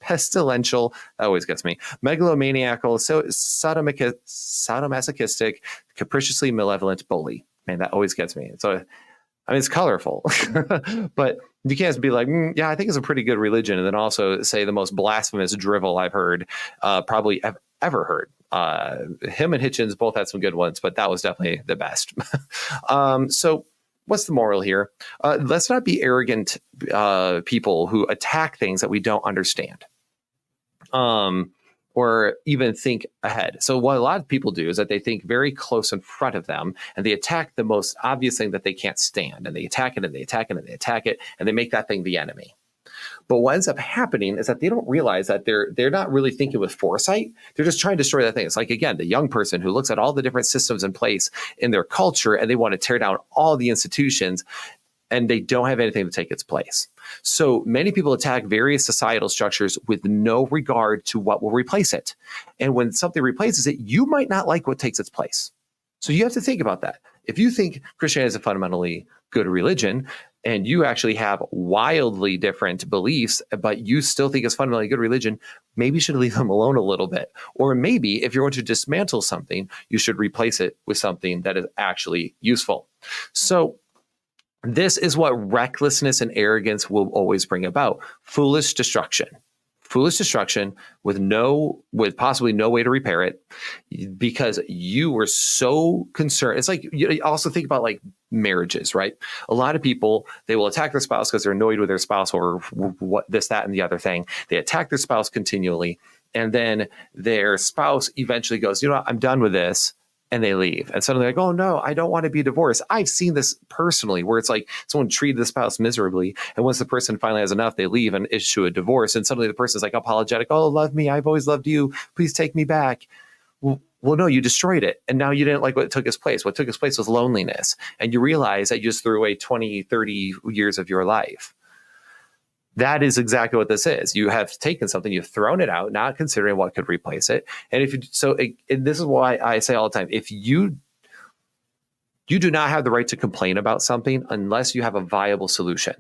pestilential, that always gets me, megalomaniacal, sadomasochistic, capriciously malevolent bully." Man, that always gets me. So, I mean, it's colorful, but you can't be like, yeah, I think it's a pretty good religion, and then also say the most blasphemous drivel I've heard, probably ever heard. Him and Hitchens both had some good ones, but that was definitely the best. So what's the moral here? Let's not be arrogant people who attack things that we don't understand, or even think ahead. So what a lot of people do is that they think very close in front of them, and they attack the most obvious thing that they can't stand, and they attack it, and they attack it, and they attack it, and they make that thing the enemy. But what ends up happening is that they don't realize that they're not really thinking with foresight. They're just trying to destroy that thing. It's like, again, the young person who looks at all the different systems in place in their culture, and they want to tear down all the institutions, and they don't have anything to take its place. So many people attack various societal structures with no regard to what will replace it. And when something replaces it, you might not like what takes its place. So you have to think about that. If you think Christianity is a fundamentally good religion, and you actually have wildly different beliefs, but you still think it's fundamentally good religion, maybe you should leave them alone a little bit. Or maybe if you're going to dismantle something, you should replace it with something that is actually useful. So this is what recklessness and arrogance will always bring about: foolish destruction. Foolish destruction with possibly no way to repair it, because you were so concerned. It's like, you also think about like marriages, right? A lot of people, they will attack their spouse because they're annoyed with their spouse or what this, that, and the other thing. They attack their spouse continually, and then their spouse eventually goes, you know what, I'm done with this. And they leave. And suddenly like, oh no, I don't want to be divorced. I've seen this personally, where it's like someone treated the spouse miserably, and once the person finally has enough, they leave and issue a divorce. And suddenly the person's like apologetic. Oh, love me. I've always loved you. Please take me back. Well, no, you destroyed it. And now you didn't like what took its place. What took its place was loneliness. And you realize that you just threw away 20, 30 years of your life. That is exactly what this is. You have taken something, you've thrown it out, not considering what could replace it. And and this is why I say all the time, if you do not have the right to complain about something unless you have a viable solution.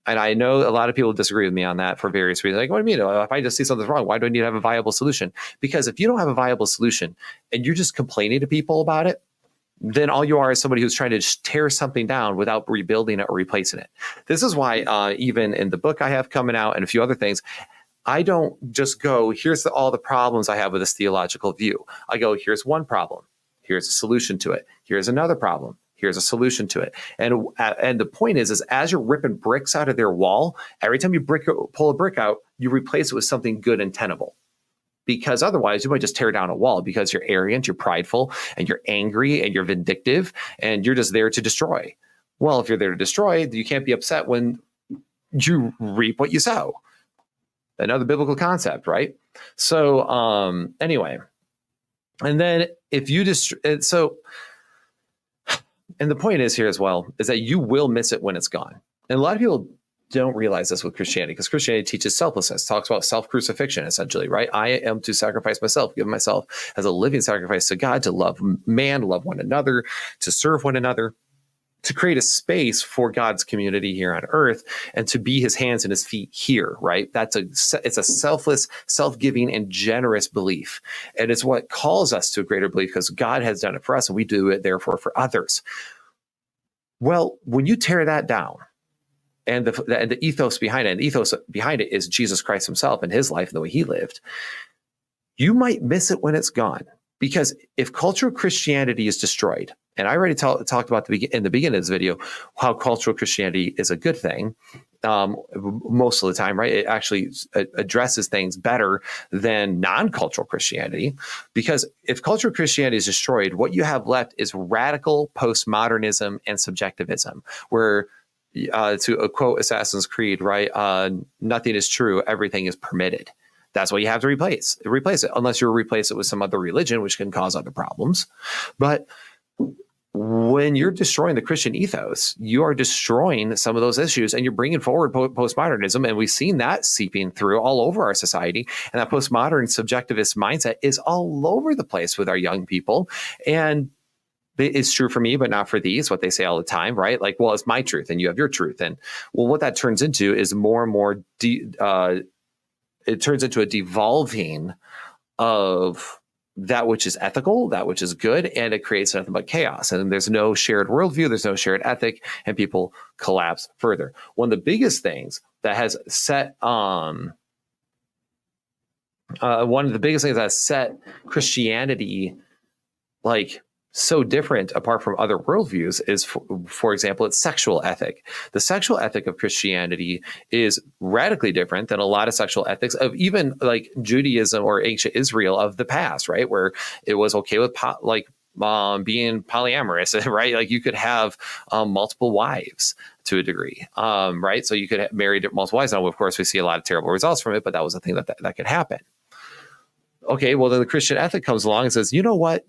And I know a lot of people disagree with me on that for various reasons. Like, what do you mean? If I just see something's wrong, why do I need to have a viable solution? Because if you don't have a viable solution and you're just complaining to people about it, then all you are is somebody who's trying to tear something down without rebuilding it or replacing it. This is why even in the book I have coming out and a few other things, I don't just go, here's all the problems I have with this theological view. I go, here's one problem. Here's a solution to it. Here's another problem. Here's a solution to it. And the point is as you're ripping bricks out of their wall, every time you pull a brick out, you replace it with something good and tenable. Because otherwise you might just tear down a wall because you're arrogant, you're prideful, and you're angry, and you're vindictive, and you're just there to destroy. Well, if you're there to destroy, you can't be upset when you reap what you sow. Another biblical concept, right? So anyway, and then if you and the point is here as well, is that you will miss it when it's gone. And a lot of people don't realize this with Christianity, because Christianity teaches selflessness, talks about self-crucifixion, essentially, right? I am to sacrifice myself, give myself as a living sacrifice to God, to love man, love one another, to serve one another. to create a space for God's community here on earth and to be his hands and his feet here, right? It's a selfless, self-giving, and generous belief. And it's what calls us to a greater belief because God has done it for us and we do it therefore for others. Well, when you tear that down, and the ethos behind it, and the ethos behind it is Jesus Christ himself and his life and the way he lived, you might miss it when it's gone. Because if cultural Christianity is destroyed, and I already talked about in the beginning of this video how cultural Christianity is a good thing most of the time, right? It actually addresses things better than non-cultural Christianity. Because if cultural Christianity is destroyed, what you have left is radical postmodernism and subjectivism, where to quote Assassin's Creed, right? Nothing is true, everything is permitted. That's what you have to replace it, unless you replace it with some other religion, which can cause other problems. But when you're destroying the Christian ethos, you are destroying some of those issues and you're bringing forward postmodernism. And we've seen that seeping through all over our society. And that postmodern subjectivist mindset is all over the place with our young people. And it's true for me, but not for these, what they say all the time, right? Like, well, it's my truth and you have your truth. And well, what that turns into is more and more, it turns into a devolving of that which is ethical, that which is good, and it creates nothing but chaos. And there's no shared worldview, there's no shared ethic, and people collapse further. One of the biggest things that has set Christianity like so different apart from other worldviews is, for example, its sexual ethic. The sexual ethic of Christianity is radically different than a lot of sexual ethics of even like Judaism or ancient Israel of the past, right? Where it was okay with being polyamorous, right? Like you could have multiple wives to a degree, right? So you could have married multiple wives. Now, of course, we see a lot of terrible results from it, but that was a thing that could happen. Okay, well, then the Christian ethic comes along and says, you know what?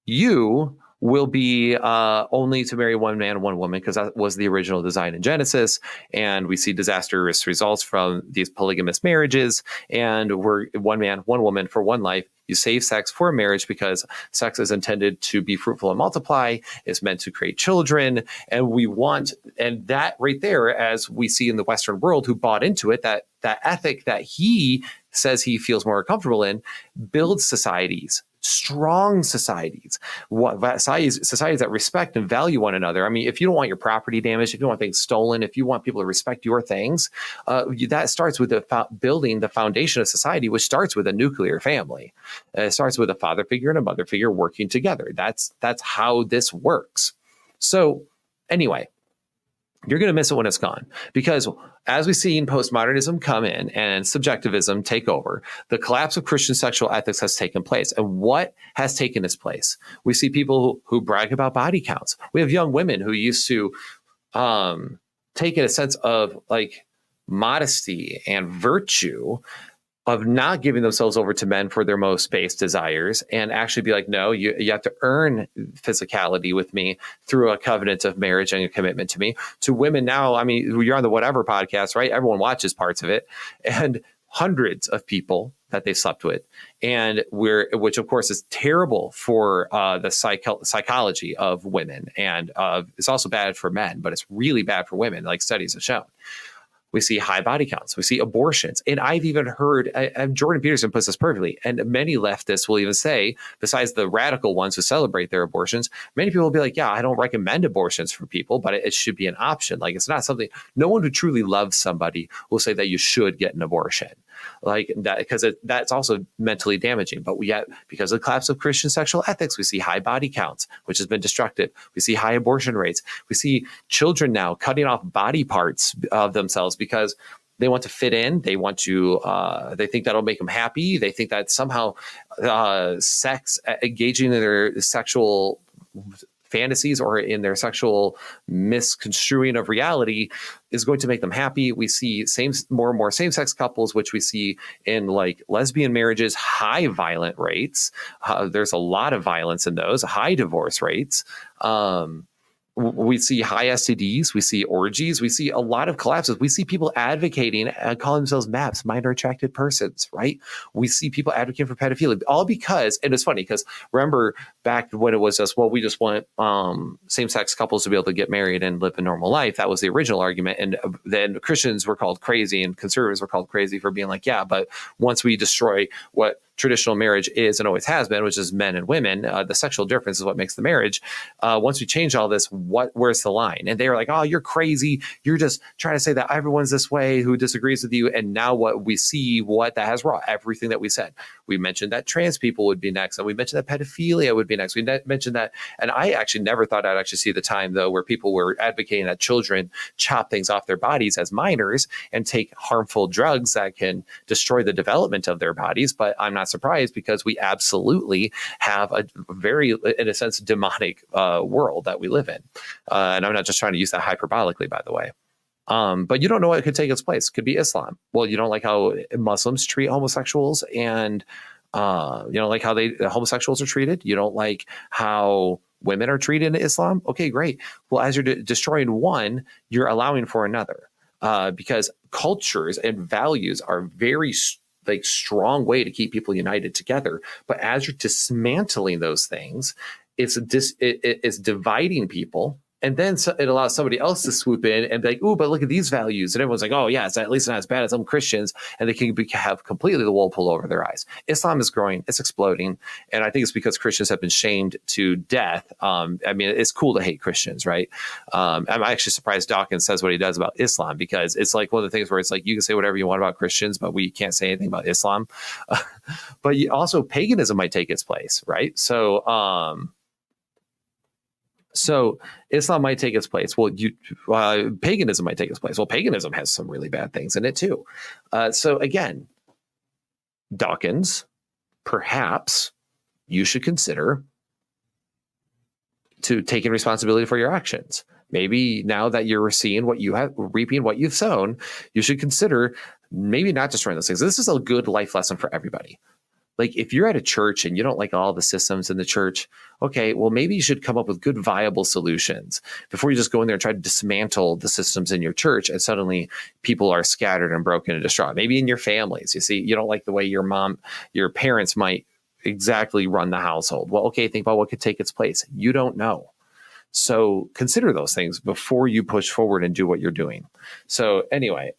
You will be only to marry one man and one woman because that was the original design in Genesis. And we see disastrous results from these polygamous marriages. And we're one man, one woman for one life. You save sex for marriage because sex is intended to be fruitful and multiply. It's meant to create children. And that right there, as we see in the Western world who bought into it, that ethic that he says he feels more comfortable in, builds societies, strong societies, societies that respect and value one another. I mean, if you don't want your property damaged, if you don't want things stolen, if you want people to respect your things, that starts with building the foundation of society, which starts with a nuclear family. It starts with a father figure and a mother figure working together. That's how this works. So anyway, you're going to miss it when it's gone, because as we've seen postmodernism come in and subjectivism take over, the collapse of Christian sexual ethics has taken place. And what has taken its place? We see people who brag about body counts. We have young women who used to take in a sense of like modesty and virtue of not giving themselves over to men for their most base desires and actually be like, no, you have to earn physicality with me through a covenant of marriage and a commitment to me. To women now, I mean, you're on the Whatever podcast, right? Everyone watches parts of it, and hundreds of people that they slept with, and which of course is terrible for the psychology of women, and it's also bad for men, but it's really bad for women, like studies have shown. We see high body counts. We see abortions. And I've even heard, Jordan Peterson puts this perfectly, and many leftists will even say, besides the radical ones who celebrate their abortions, many people will be like, yeah, I don't recommend abortions for people, but it should be an option. Like, it's not something, no one who truly loves somebody will say that you should get an abortion. Like that, because that's also mentally damaging. But because of the collapse of Christian sexual ethics, we see high body counts, which has been destructive. We see high abortion rates. We see children now cutting off body parts of themselves because they want to fit in. They want to, they think that'll make them happy. They think that somehow engaging in their sexual fantasies or in their sexual misconstruing of reality is going to make them happy. We see more and more same-sex couples, which we see in like lesbian marriages, high violent rates. There's a lot of violence in those, high divorce rates. We see high STDs, we see orgies, we see a lot of collapses. We see people advocating and calling themselves MAPs, minor attracted persons, right? We see people advocating for pedophilia, all because, and it's funny because remember back when it was just, well, we just want same-sex couples to be able to get married and live a normal life. That was the original argument. And then Christians were called crazy and conservatives were called crazy for being like, yeah, but once we destroy what traditional marriage is and always has been, which is men and women, the sexual difference is what makes the marriage. Once we change all this, where's the line? And they were like, oh, you're crazy. You're just trying to say that everyone's this way who disagrees with you. And now what we see, what that has wrought, everything that we said. We mentioned that trans people would be next, and we mentioned that pedophilia would be next. We mentioned that, and I actually never thought I'd actually see the time, though, where people were advocating that children chop things off their bodies as minors and take harmful drugs that can destroy the development of their bodies. But I'm not surprised because we absolutely have a very, in a sense, demonic world that we live in. And I'm not just trying to use that hyperbolically, by the way. But you don't know what could take its place. It could be Islam. Well, you don't like how Muslims treat homosexuals, and you don't like how homosexuals are treated. You don't like how women are treated in Islam. Okay, great. Well, as you're destroying one, you're allowing for another, because cultures and values are very strong way to keep people united together. But as you're dismantling those things, it's dividing people. And then it allows somebody else to swoop in and be like, "Ooh, but look at these values." And everyone's like, "Oh, yeah, it's at least not as bad as some Christians." And they can have completely the wool pulled over their eyes. Islam is growing. It's exploding. And I think it's because Christians have been shamed to death. I mean, it's cool to hate Christians, right? I'm actually surprised Dawkins says what he does about Islam, because it's like one of the things where it's like, you can say whatever you want about Christians, but we can't say anything about Islam. But also paganism might take its place, right? So Islam might take its place. Well, paganism might take its place. Well, paganism has some really bad things in it too. So again, Dawkins, perhaps you should consider to taking responsibility for your actions. Maybe now that you're seeing what you have, reaping what you've sown, you should consider maybe not destroying those things. This is a good life lesson for everybody. Like if you're at a church and you don't like all the systems in the church, okay, well, maybe you should come up with good, viable solutions before you just go in there and try to dismantle the systems in your church and suddenly people are scattered and broken and distraught. Maybe in your families, you see, you don't like the way your parents might exactly run the household. Well, okay, think about what could take its place. You don't know. So consider those things before you push forward and do what you're doing. So anyway,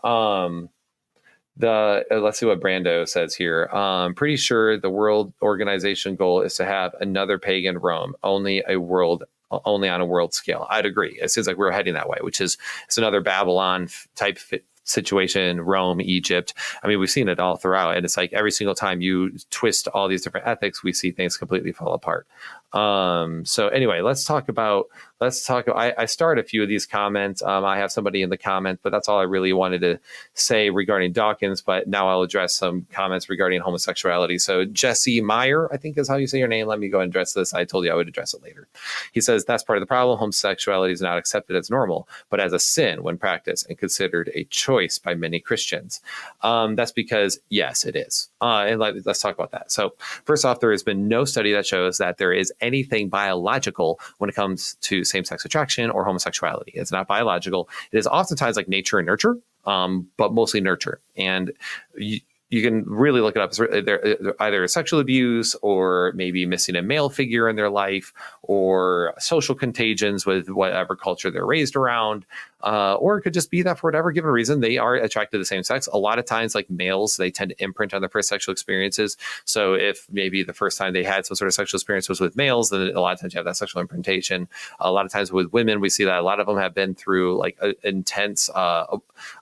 let's see what Brando says here. Pretty sure the World Organization goal is to have another pagan Rome, only on a world scale. I'd agree. It seems like we're heading that way, which is it's another Babylon type situation, Rome, Egypt. I mean, we've seen it all throughout, and it's like every single time you twist all these different ethics, we see things completely fall apart. So anyway, let's talk. I started a few of these comments. I have somebody in the comments, but that's all I really wanted to say regarding Dawkins. But now I'll address some comments regarding homosexuality. So Jesse Meyer, I think is how you say your name. Let me go and address this. I told you I would address it later. He says that's part of the problem. Homosexuality is not accepted as normal, but as a sin when practiced and considered a choice by many Christians. That's because, yes, it is. And let's talk about that. So first off, there has been no study that shows that there is anything biological when it comes to same-sex attraction or homosexuality. It's not biological. It is oftentimes like nature and nurture, but mostly nurture. And you can really look it up. It's either sexual abuse or maybe missing a male figure in their life or social contagions with whatever culture they're raised around. Or it could just be that for whatever given reason, they are attracted to the same sex. A lot of times, like males, they tend to imprint on their first sexual experiences. So if maybe the first time they had some sort of sexual experience was with males, then a lot of times you have that sexual imprintation. A lot of times with women, we see that a lot of them have been through like intense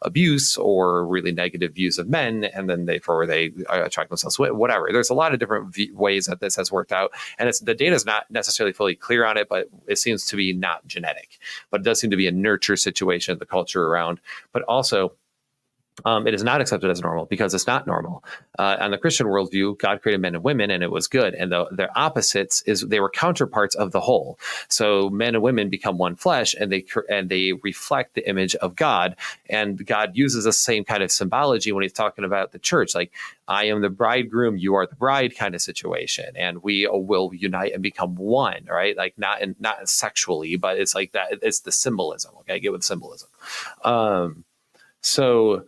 abuse or really negative views of men. And then they attract themselves to whatever. There's a lot of different ways that this has worked out. And the data is not necessarily fully clear on it, but it seems to be not genetic. But it does seem to be a nurture situation, the culture around. But also, It is not accepted as normal because it's not normal. On the Christian worldview, God created men and women, and it was good. And their opposites they were counterparts of the whole. So men and women become one flesh, and they reflect the image of God. And God uses the same kind of symbology when he's talking about the church, like I am the bridegroom, you are the bride kind of situation, and we will unite and become one, right? Like not sexually, but it's like that. It's the symbolism. Okay, I get with symbolism. So.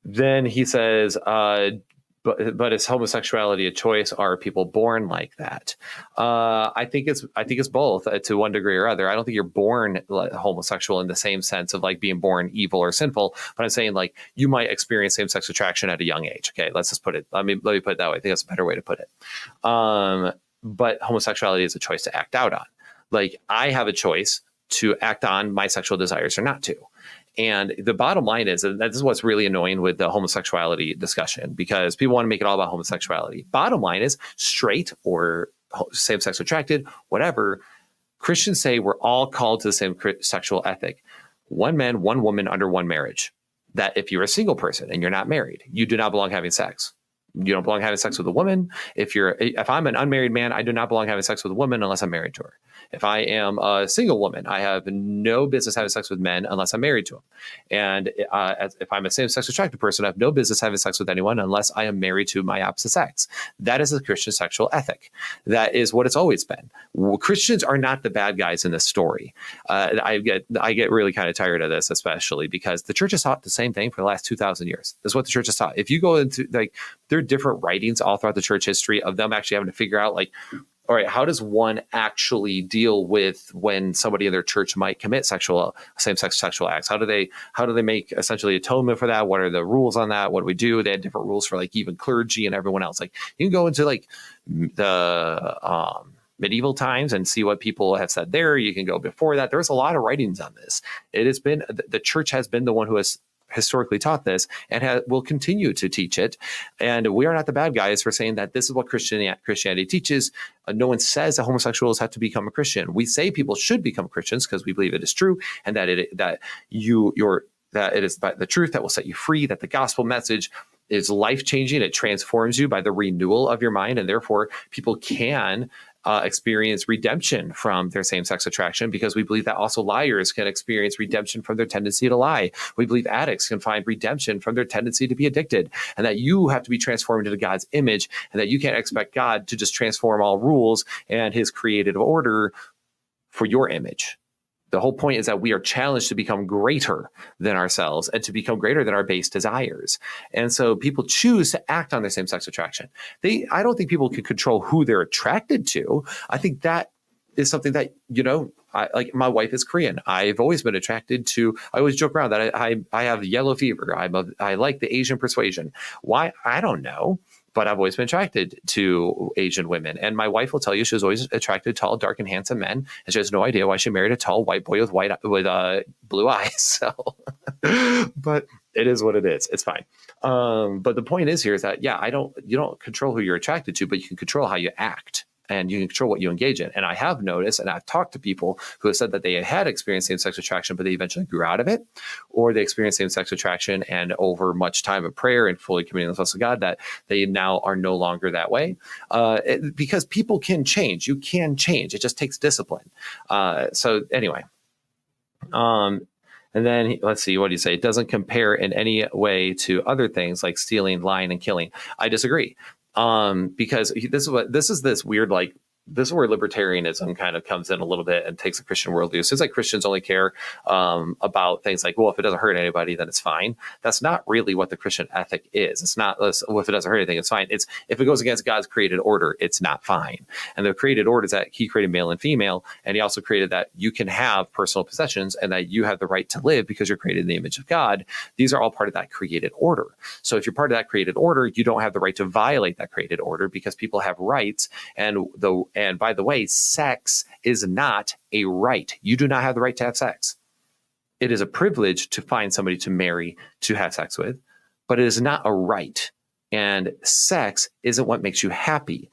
Then he says, but is homosexuality a choice? Are people born like that? I think it's both to one degree or other. I don't think you're born homosexual in the same sense of like being born evil or sinful. But I'm saying like you might experience same-sex attraction at a young age. Okay, let's just put it. Let me put it that way. I think that's a better way to put it. But homosexuality is a choice to act out on. Like I have a choice to act on my sexual desires or not to. And the bottom line is, and this is what's really annoying with the homosexuality discussion, because people want to make it all about homosexuality. Bottom line is straight or same-sex attracted, whatever. Christians say we're all called to the same sexual ethic. One man, one woman under one marriage. That if you're a single person and you're not married, you do not belong having sex. You don't belong having sex with a woman. If I'm an unmarried man, I do not belong having sex with a woman unless I'm married to her. If I am a single woman, I have no business having sex with men unless I'm married to them. And if I'm a same-sex attracted person, I have no business having sex with anyone unless I am married to my opposite sex. That is the Christian sexual ethic. That is what it's always been. Christians are not the bad guys in this story. I get really kind of tired of this, especially because the church has taught the same thing for the last 2,000 years. That's what the church has taught. If you go into there are different writings all throughout the church history of them actually having to figure out like, all right, how does one actually deal with when somebody in their church might commit same-sex sexual acts? How do they make essentially atonement for that? What are the rules on that? What do we do? They had different rules for like even clergy and everyone else. Like you can go into like the medieval times and see what people have said there. You can go before that. There's a lot of writings on this. It has been the church has been the one who has historically taught this and will continue to teach it. And we are not the bad guys for saying that this is what Christianity teaches. No one says that homosexuals have to become a Christian. We say people should become Christians because we believe it is true, and that it is the truth that will set you free, that the gospel message is life-changing. It transforms you by the renewal of your mind, and therefore people can experience redemption from their same-sex attraction, because we believe that also liars can experience redemption from their tendency to lie. We believe addicts can find redemption from their tendency to be addicted, and that you have to be transformed into God's image, and that you can't expect God to just transform all rules and his creative order for your image. The whole point is that we are challenged to become greater than ourselves and to become greater than our base desires. And so people choose to act on their same-sex attraction. I don't think people can control who they're attracted to. I think that is something that, like my wife is Korean. I've always been attracted to, I always joke around that I have yellow fever. I like the Asian persuasion. Why? I don't know. But I've always been attracted to Asian women. And my wife will tell you she was always attracted to tall, dark, and handsome men. And she has no idea why she married a tall white boy with blue eyes. So, but it is what it is. It's fine. But the point is here is that, you don't control who you're attracted to, but you can control how you act. And you can control what you engage in. And I have noticed, and I've talked to people who have said that they had experienced same-sex attraction, but they eventually grew out of it, or they experienced same-sex attraction and over much time of prayer and fully committing themselves to God, that they now are no longer that way. Because people can change. You can change. It just takes discipline. So anyway. And then let's see, what do you say? It doesn't compare in any way to other things like stealing, lying, and killing. I disagree. Because this is where libertarianism kind of comes in a little bit and takes a Christian worldview. It seems like Christians only care about things like, well, if it doesn't hurt anybody, then it's fine. That's not really what the Christian ethic is. It's not, well, if it doesn't hurt anything, it's fine. It's if it goes against God's created order, it's not fine. And the created order is that he created male and female, and he also created that you can have personal possessions and that you have the right to live because you're created in the image of God. These are all part of that created order. So if you're part of that created order, you don't have the right to violate that created order because people have rights. And by the way, sex is not a right. You do not have the right to have sex. It is a privilege to find somebody to marry, to have sex with, but it is not a right. And sex isn't what makes you happy.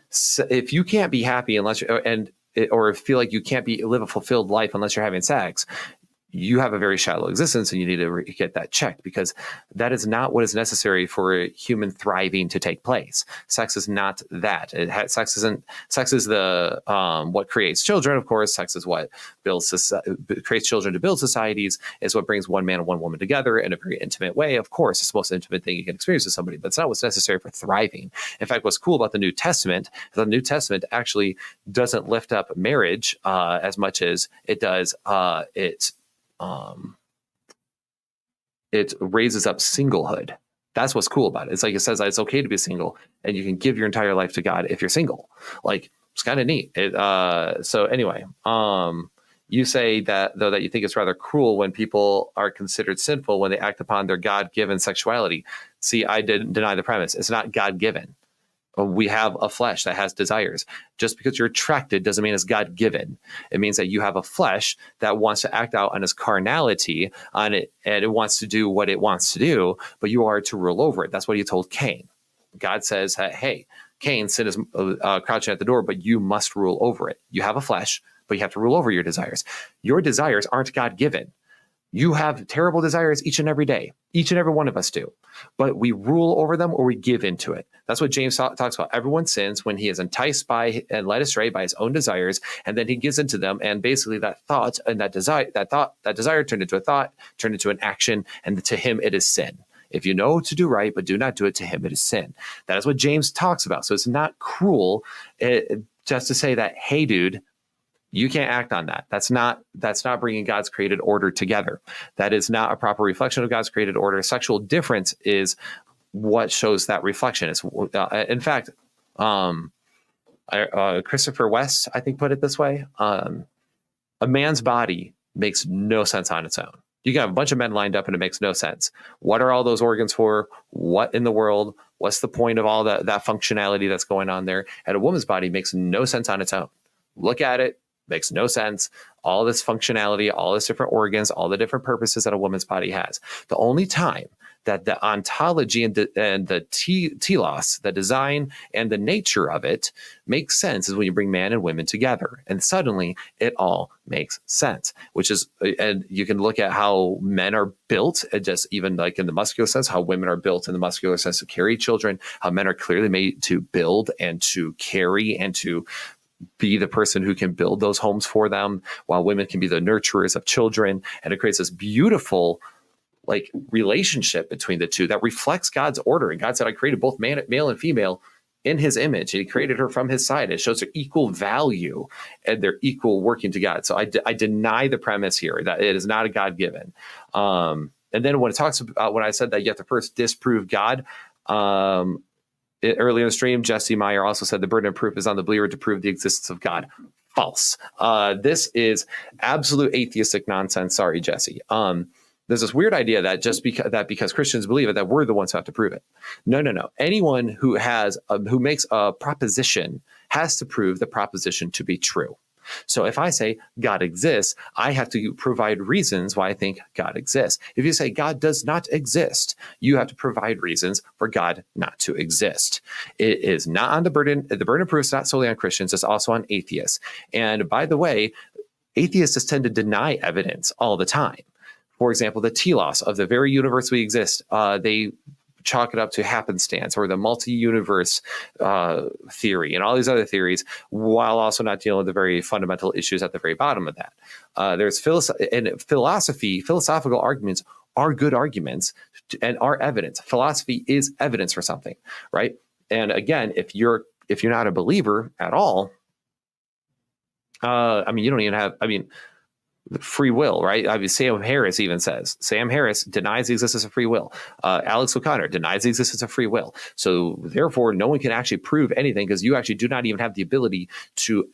So if you can't be happy unless or feel like you can't live a fulfilled life unless you're having sex, you have a very shallow existence and you need to get that checked, because that is not what is necessary for human thriving to take place. Sex is not that. Sex is the what creates children. Of course, sex is what creates children to build societies. Is what brings one man and one woman together in a very intimate way. Of course, it's the most intimate thing you can experience with somebody, but it's not what's necessary for thriving. In fact, what's cool about the New Testament actually doesn't lift up marriage as much as it does it raises up singlehood. That's what's cool about it. It's like it says that it's okay to be single and you can give your entire life to God if you're single. Like, it's kind of neat. So anyway, you say that though that you think it's rather cruel when people are considered sinful when they act upon their God-given sexuality. See, I didn't deny the premise. It's not God-given. We have a flesh that has desires. Just because you're attracted doesn't mean it's God-given. It means that you have a flesh that wants to act out on its carnality on it, and it wants to do what it wants to do, but you are to rule over it. That's what he told Cain. God says that, hey, Cain, sin is crouching at the door, but you must rule over it. You have a flesh, but you have to rule over your desires. Your desires aren't God-given. You have terrible desires each and every day. Each and every one of us do. But we rule over them or we give into it. That's what James talks about. Everyone sins when he is enticed by and led astray by his own desires, and then he gives into them. And basically that thought and that desire turned into a thought, turned into an action, and to him it is sin. If you know to do right, but do not do it, to him it is sin. That is what James talks about. So it's not cruel just to say that, hey, dude, you can't act on that. That's not bringing God's created order together. That is not a proper reflection of God's created order. Sexual difference is what shows that reflection. It's in fact, Christopher West, I think, put it this way: a man's body makes no sense on its own. You can have a bunch of men lined up and it makes no sense. What are all those organs for? What in the world? What's the point of all that functionality that's going on there? And a woman's body makes no sense on its own. Look at it. Makes no sense. All this functionality, all these different organs, all the different purposes that a woman's body has. The only time that the ontology and the telos, the design and the nature of it makes sense is when you bring man and women together. And suddenly it all makes sense, which is, and you can look at how men are built, just even like in the muscular sense, how women are built in the muscular sense to carry children, how men are clearly made to build and to carry and to be the person who can build those homes for them, while women can be the nurturers of children. And it creates this beautiful like relationship between the two that reflects God's order. And God said, I created both male and female in his image. And he created her from his side. It shows their equal value and their equal working together. So I deny the premise here that it is not a God-given. And then when it talks about, when I said that you have to first disprove God, earlier in the stream, Jesse Meyer also said the burden of proof is on the believer to prove the existence of God. False. This is absolute atheistic nonsense. Sorry, Jesse. There's this weird idea that just because Christians believe it, that we're the ones who have to prove it. No. Anyone who makes a proposition has to prove the proposition to be true. So if I say God exists, I have to provide reasons why I think God exists. If you say God does not exist, you have to provide reasons for God not to exist. It is not on the burden. The burden of proof is not solely on Christians. It's also on atheists. And by the way, atheists tend to deny evidence all the time. For example, the telos of the very universe we exist, they chalk it up to happenstance or the multi-universe theory and all these other theories, while also not dealing with the very fundamental issues at the very bottom of that. There's philosophical arguments are good arguments and are evidence. Philosophy is evidence for something, right? And again, if you're not a believer at all, you don't even have, free will, right? Sam Harris even says, Sam Harris denies the existence of free will. Alex O'Connor denies the existence of free will. So therefore, no one can actually prove anything because you actually do not even have the ability to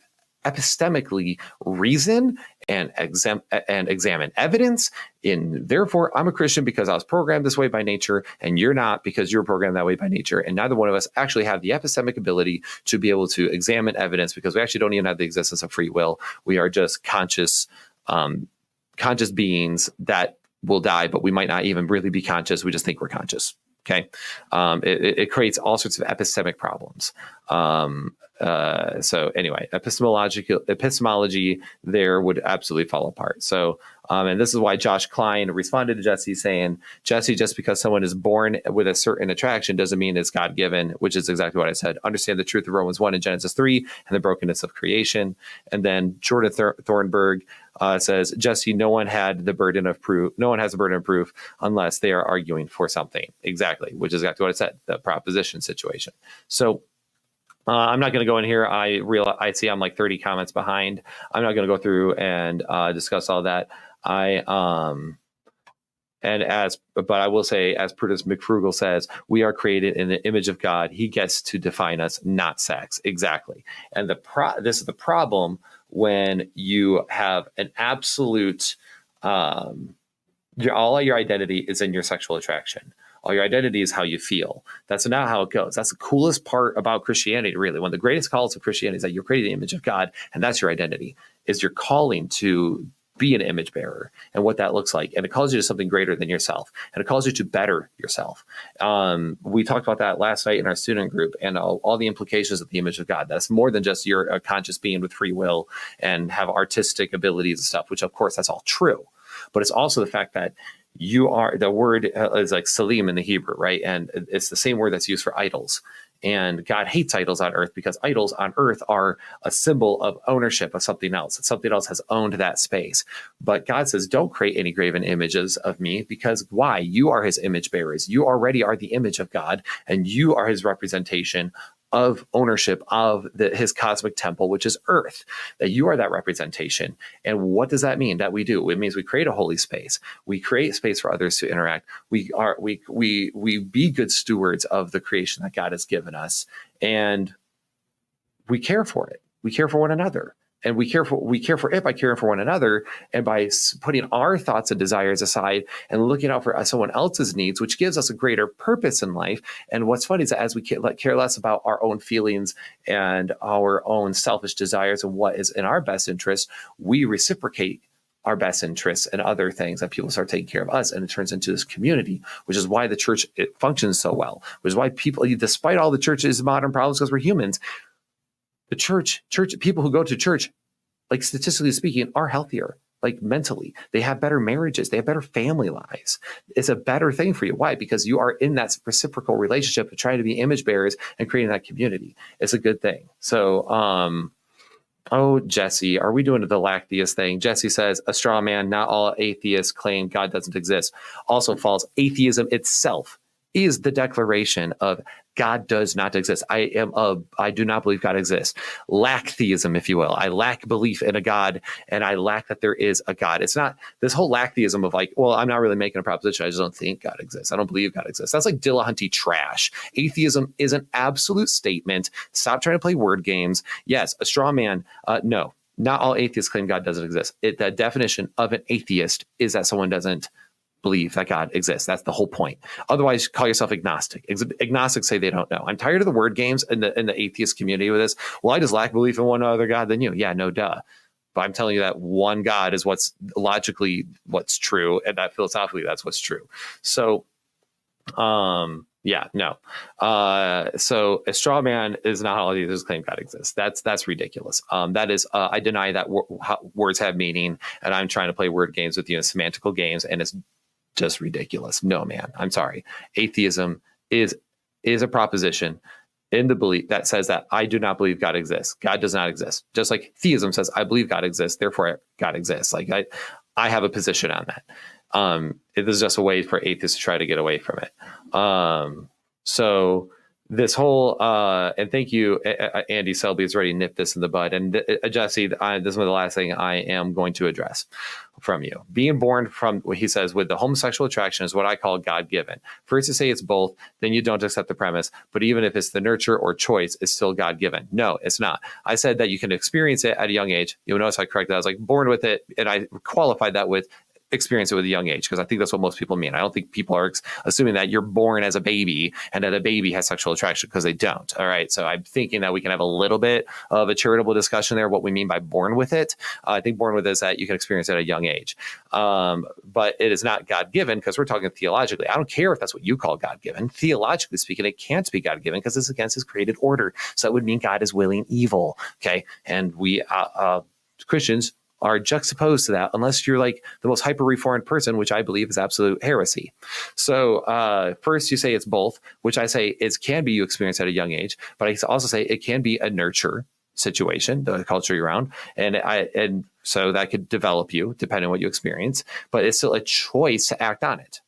epistemically reason and examine evidence. Therefore, I'm a Christian because I was programmed this way by nature, and you're not because you're programmed that way by nature. And neither one of us actually have the epistemic ability to be able to examine evidence because we actually don't even have the existence of free will. We are just conscious beings that will die, but we might not even really be conscious. We just think we're conscious. Okay. It creates all sorts of epistemic problems. So anyway, epistemology there would absolutely fall apart. So And this is why Josh Klein responded to Jesse saying, Jesse, just because someone is born with a certain attraction doesn't mean it's God-given, which is exactly what I said. Understand the truth of Romans 1 and Genesis 3 and the brokenness of creation. And then Jordan Thornburg says, Jesse, no one has the burden of proof unless they are arguing for something. Exactly, which is exactly what I said, the proposition situation. So I'm not going to go in here. I see I'm like 30 comments behind. I'm not going to go through and discuss all that. But I will say, as Prudence McFrugal says, we are created in the image of God. He gets to define us, not sex. Exactly. And this is the problem when you have an absolute, all your identity is in your sexual attraction. All your identity is how you feel. That's not how it goes. That's the coolest part about Christianity, really. One of the greatest calls of Christianity is that you're created in the image of God, and that's your identity, is your calling to be an image bearer and what that looks like. And it calls you to something greater than yourself, and it calls you to better yourself. We talked about that last night in our student group, and all the implications of the image of God. That's more than just you're a conscious being with free will and have artistic abilities and stuff, which of course that's all true. But it's also the fact that you are, the word is like salim in the Hebrew, right? And it's the same word that's used for idols. And God hates idols on earth because idols on earth are a symbol of ownership of something else. Something else has owned that space. But God says, don't create any graven images of me, because why? You are his image bearers. You already are the image of God, and you are his representation of ownership of his cosmic temple, which is earth, that you are that representation. And what does that mean that we do? It means we create a holy space. We create space for others to interact. We be good stewards of the creation that God has given us, and we care for it. We care for one another. And we care for it by caring for one another, and by putting our thoughts and desires aside and looking out for someone else's needs, which gives us a greater purpose in life. And what's funny is that as we care less about our own feelings and our own selfish desires and what is in our best interest, we reciprocate our best interests and other things, that people start taking care of us, and it turns into this community, which is why the church, it functions so well, which is why people, despite all the church's modern problems, because we're humans, the church people who go to church, like statistically speaking, are healthier, like mentally. They have better marriages. They have better family lives. It's a better thing for you. Why? Because you are in that reciprocal relationship of trying to be image bearers and creating that community. It's a good thing. So, Jesse, are we doing the Atheist thing? Jesse says, a straw man, not all atheists claim God doesn't exist. Also false. Atheism itself is the declaration of God does not exist. I do not believe God exists. Lack theism, if you will. I lack belief in a God, and I lack that there is a God. It's not this whole lack theism of like, well, I'm not really making a proposition. I just don't think God exists. I don't believe God exists. That's like Dillahunty trash. Atheism is an absolute statement. Stop trying to play word games. Yes, a straw man. No, not all atheists claim God doesn't exist. The definition of an atheist is that someone doesn't believe that God exists. That's the whole point. Otherwise, call yourself agnostic. Agnostics say they don't know. I'm tired of the word games in the atheist community with this. Well, I just lack belief in one other God than you. Yeah, no duh. But I'm telling you that one God is what's logically what's true, and that philosophically that's what's true. So, yeah, no. So a straw man is not all atheists claim God exists. That's ridiculous. That is, I deny that words have meaning, and I'm trying to play word games with you, semantical games, and it's just ridiculous. No, man, I'm sorry. Atheism is a proposition in the belief that says that I do not believe God exists. God does not exist. Just like theism says, I believe God exists, therefore God exists. Like I have a position on that. It is just a way for atheists to try to get away from it. So this whole, and thank you, Andy Selby has already nipped this in the bud. And Jesse, this is the last thing I am going to address from you. Being born from, what he says, with the homosexual attraction is what I call God-given. First to say it's both, then you don't accept the premise. But even if it's the nurture or choice, it's still God-given. No, it's not. I said that you can experience it at a young age. You'll notice I corrected that. I was like, born with it. And I qualified that with experience it with a young age, because I think that's what most people mean. I don't think people are assuming that you're born as a baby and that a baby has sexual attraction, because they don't. All right. So I'm thinking that we can have a little bit of a charitable discussion there, what we mean by born with it. I think born with is that you can experience it at a young age. But it is not God-given, because we're talking theologically. I don't care if that's what you call God-given. Theologically speaking, it can't be God-given because it's against his created order. So that would mean God is willing evil. Okay. And we Christians are juxtaposed to that unless you're like the most hyper-reformed person, which I believe is absolute heresy. So first you say it's both, which I say it can be you experience at a young age, but I also say it can be a nurture situation, the culture you're around, and so that could develop you depending on what you experience, but it's still a choice to act on it.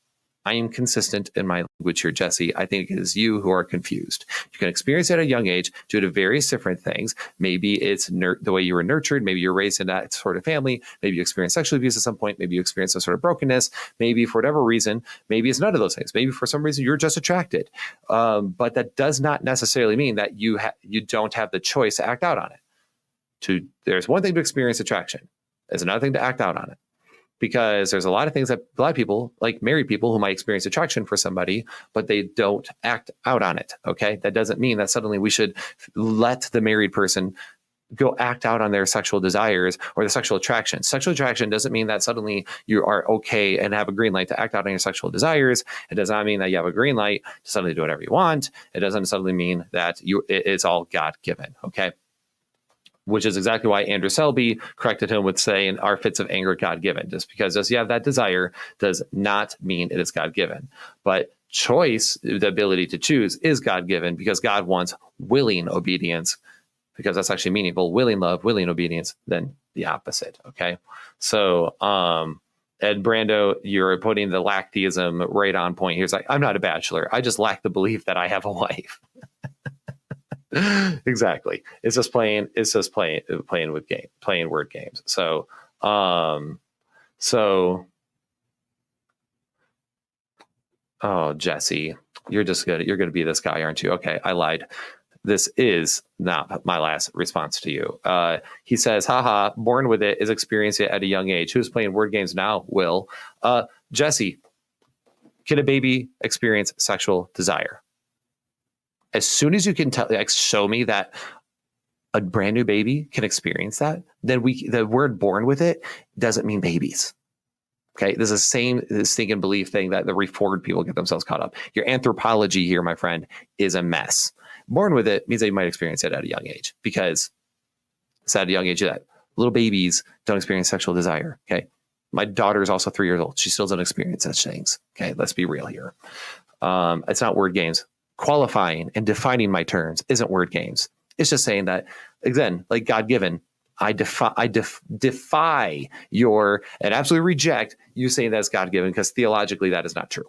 I am consistent in my language here, Jesse. I think it is you who are confused. You can experience it at a young age due to various different things. Maybe it's the way you were nurtured. Maybe you're raised in that sort of family. Maybe you experienced sexual abuse at some point. Maybe you experienced some sort of brokenness. Maybe for whatever reason, maybe it's none of those things. Maybe for some reason you're just attracted. But that does not necessarily mean that you don't have the choice to act out on it. There's one thing to experience attraction. There's another thing to act out on it. Because there's a lot of things that a lot of people, like married people, who might experience attraction for somebody, but they don't act out on it. Okay. That doesn't mean that suddenly we should let the married person go act out on their sexual desires or the sexual attraction. Sexual attraction doesn't mean that suddenly you are okay and have a green light to act out on your sexual desires. It does not mean that you have a green light to suddenly do whatever you want. It doesn't suddenly mean that it's all God given. Okay. Which is exactly why Andrew Selby corrected him with saying, "Are fits of anger God-given?" Just because you have that desire does not mean it is God-given. But choice, the ability to choose, is God-given because God wants willing obedience, because that's actually meaningful. Willing love, willing obedience, then the opposite. Okay. So, Ed Brando, you're putting the lacktheism right on point. He's like, I'm not a bachelor. I just lack the belief that I have a wife. Exactly. It's just playing word games. So, Jesse, you're going to be this guy, aren't you? Okay. I lied. This is not my last response to you. He says, haha, born with it is experiencing it at a young age. Who's playing word games now? Will. Jesse, can a baby experience sexual desire? As soon as you can show me that a brand new baby can experience that, then the word born with it doesn't mean babies. Okay. There's the same stinking belief thing that the reformed people get themselves caught up. Your anthropology here, my friend, is a mess. Born with it means that you might experience it at a young age, because it's at a young age that little babies don't experience sexual desire. Okay. My daughter is also 3 years old. She still doesn't experience such things. Okay. Let's be real here. It's not word games. Qualifying and defining my terms isn't word games. It's just saying that, again, like God-given, I defy and absolutely reject you saying that it's God-given, because theologically that is not true.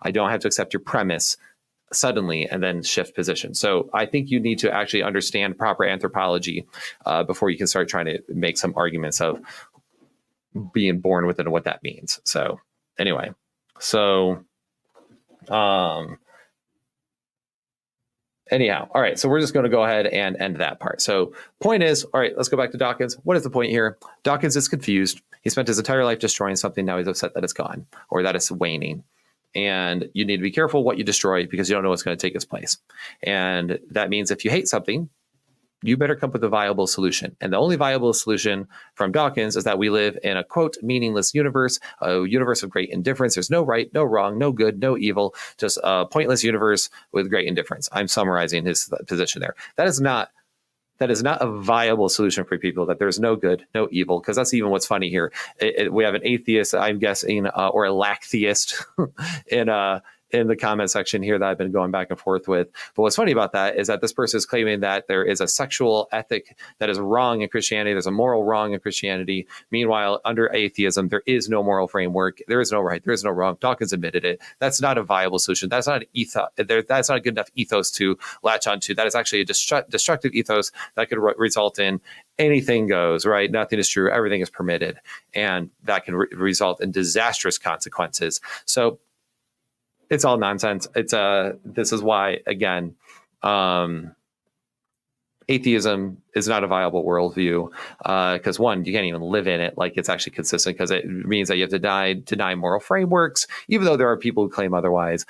I don't have to accept your premise suddenly and then shift position. So I think you need to actually understand proper anthropology before you can start trying to make some arguments of being born with it and what that means. So anyway, anyhow, all right, so we're just going to go ahead and end that part. So point is, all right, let's go back to Dawkins. What is the point here? Dawkins is confused. He spent his entire life destroying something. Now he's upset that it's gone or that it's waning. And you need to be careful what you destroy, because you don't know what's going to take its place. And that means if you hate something, you better come up with a viable solution. And the only viable solution from Dawkins is that we live in a, quote, meaningless universe, a universe of great indifference. There's no right, no wrong, no good, no evil, just a pointless universe with great indifference. I'm summarizing his position there. That is not a viable solution for people, that there's no good, no evil, because that's even what's funny here. We have an atheist, I'm guessing, or a lacktheist in the comment section here that I've been going back and forth with. But what's funny about that is that this person is claiming that there is a sexual ethic that is wrong in Christianity. There's a moral wrong in Christianity. Meanwhile, under atheism, there is no moral framework. There is no right. There is no wrong. Dawkins admitted it. That's not a viable solution. That's not an ethos. That's not a good enough ethos to latch onto. That is actually a destructive ethos that could result in anything goes, right? Nothing is true. Everything is permitted. And that can result in disastrous consequences. So it's all nonsense. This is why, again, atheism is not a viable worldview, because one, you can't even live in it like it's actually consistent, because it means that you have to deny moral frameworks, even though there are people who claim otherwise.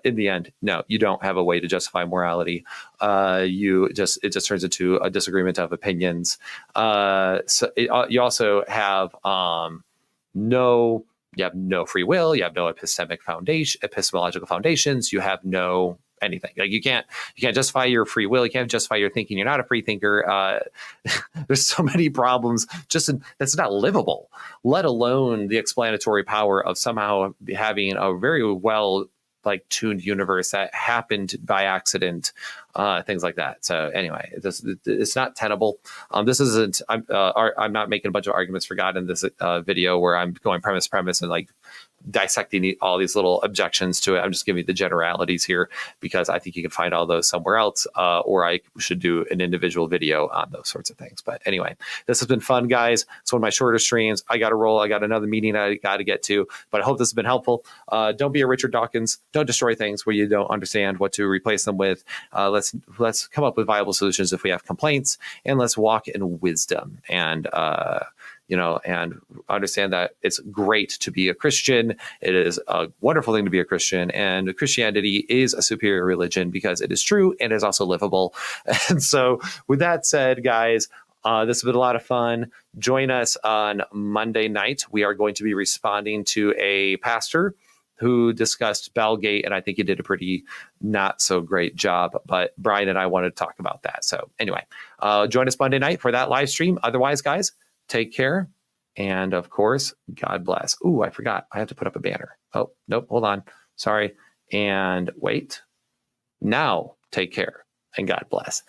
In the end, no, you don't have a way to justify morality. It just turns into a disagreement of opinions. You also have You have no free will. You have no epistemological foundations. You have no anything. Like you can't justify your free will. You can't justify your thinking. You're not a free thinker. There's so many problems that's not livable, let alone the explanatory power of somehow having a very well tuned universe that happened by accident, things like that. So anyway, it's not tenable. This isn't. I'm not making a bunch of arguments for God in this video where I'm going premise and dissecting all these little objections to it. I'm just giving you the generalities here because I think you can find all those somewhere else, or I should do an individual video on those sorts of things. But anyway, this has been fun, guys. It's one of my shorter streams. I got to roll. I got another meeting I got to get to, but I hope this has been helpful. Don't be a Richard Dawkins. Don't destroy things where you don't understand what to replace them with. Let's come up with viable solutions if we have complaints, and let's walk in wisdom and understand that it's great to be a Christian. It is a wonderful thing to be a Christian, and Christianity is a superior religion because it is true and is also livable. And so with that said, guys, this has been a lot of fun. Join us on Monday night. We are going to be responding to a pastor who discussed Bellgate, and I think he did a pretty not so great job, but Brian and I wanted to talk about that. So anyway, join us Monday night for that live stream. Otherwise, guys, take care. And of course, God bless. Ooh, I forgot. I have to put up a banner. Oh, nope. Hold on. Sorry. And wait. Now take care and God bless.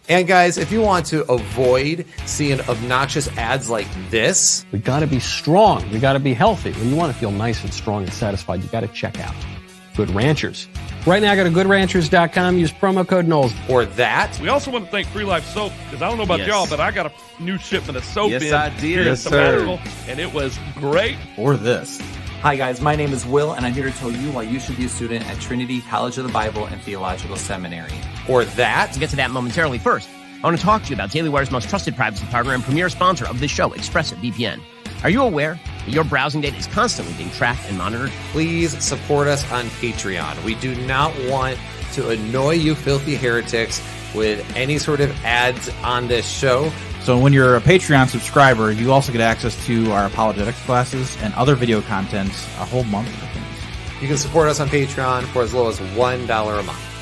And guys, if you want to avoid seeing obnoxious ads like this, we got to be strong. We got to be healthy. When you want to feel nice and strong and satisfied, you got to check out Good Ranchers. Right now, go to goodranchers.com. Use promo code Knowles. Or that. We also want to thank Free Life Soap, because I don't know about y'all, but I got a new shipment of soap in. Yes, I did. Yes, sir. And it was great. Or this. Hi, guys. My name is Will, and I'm here to tell you why you should be a student at Trinity College of the Bible and Theological Seminary. Or that. We'll get to that momentarily. First, I want to talk to you about Daily Wire's most trusted privacy partner and premier sponsor of this show, ExpressVPN. Are you aware that your browsing data is constantly being tracked and monitored? Please support us on Patreon. We do not want to annoy you filthy heretics with any sort of ads on this show. So when you're a Patreon subscriber, you also get access to our apologetics classes and other video content a whole month of things. You can support us on Patreon for as low as $1 a month.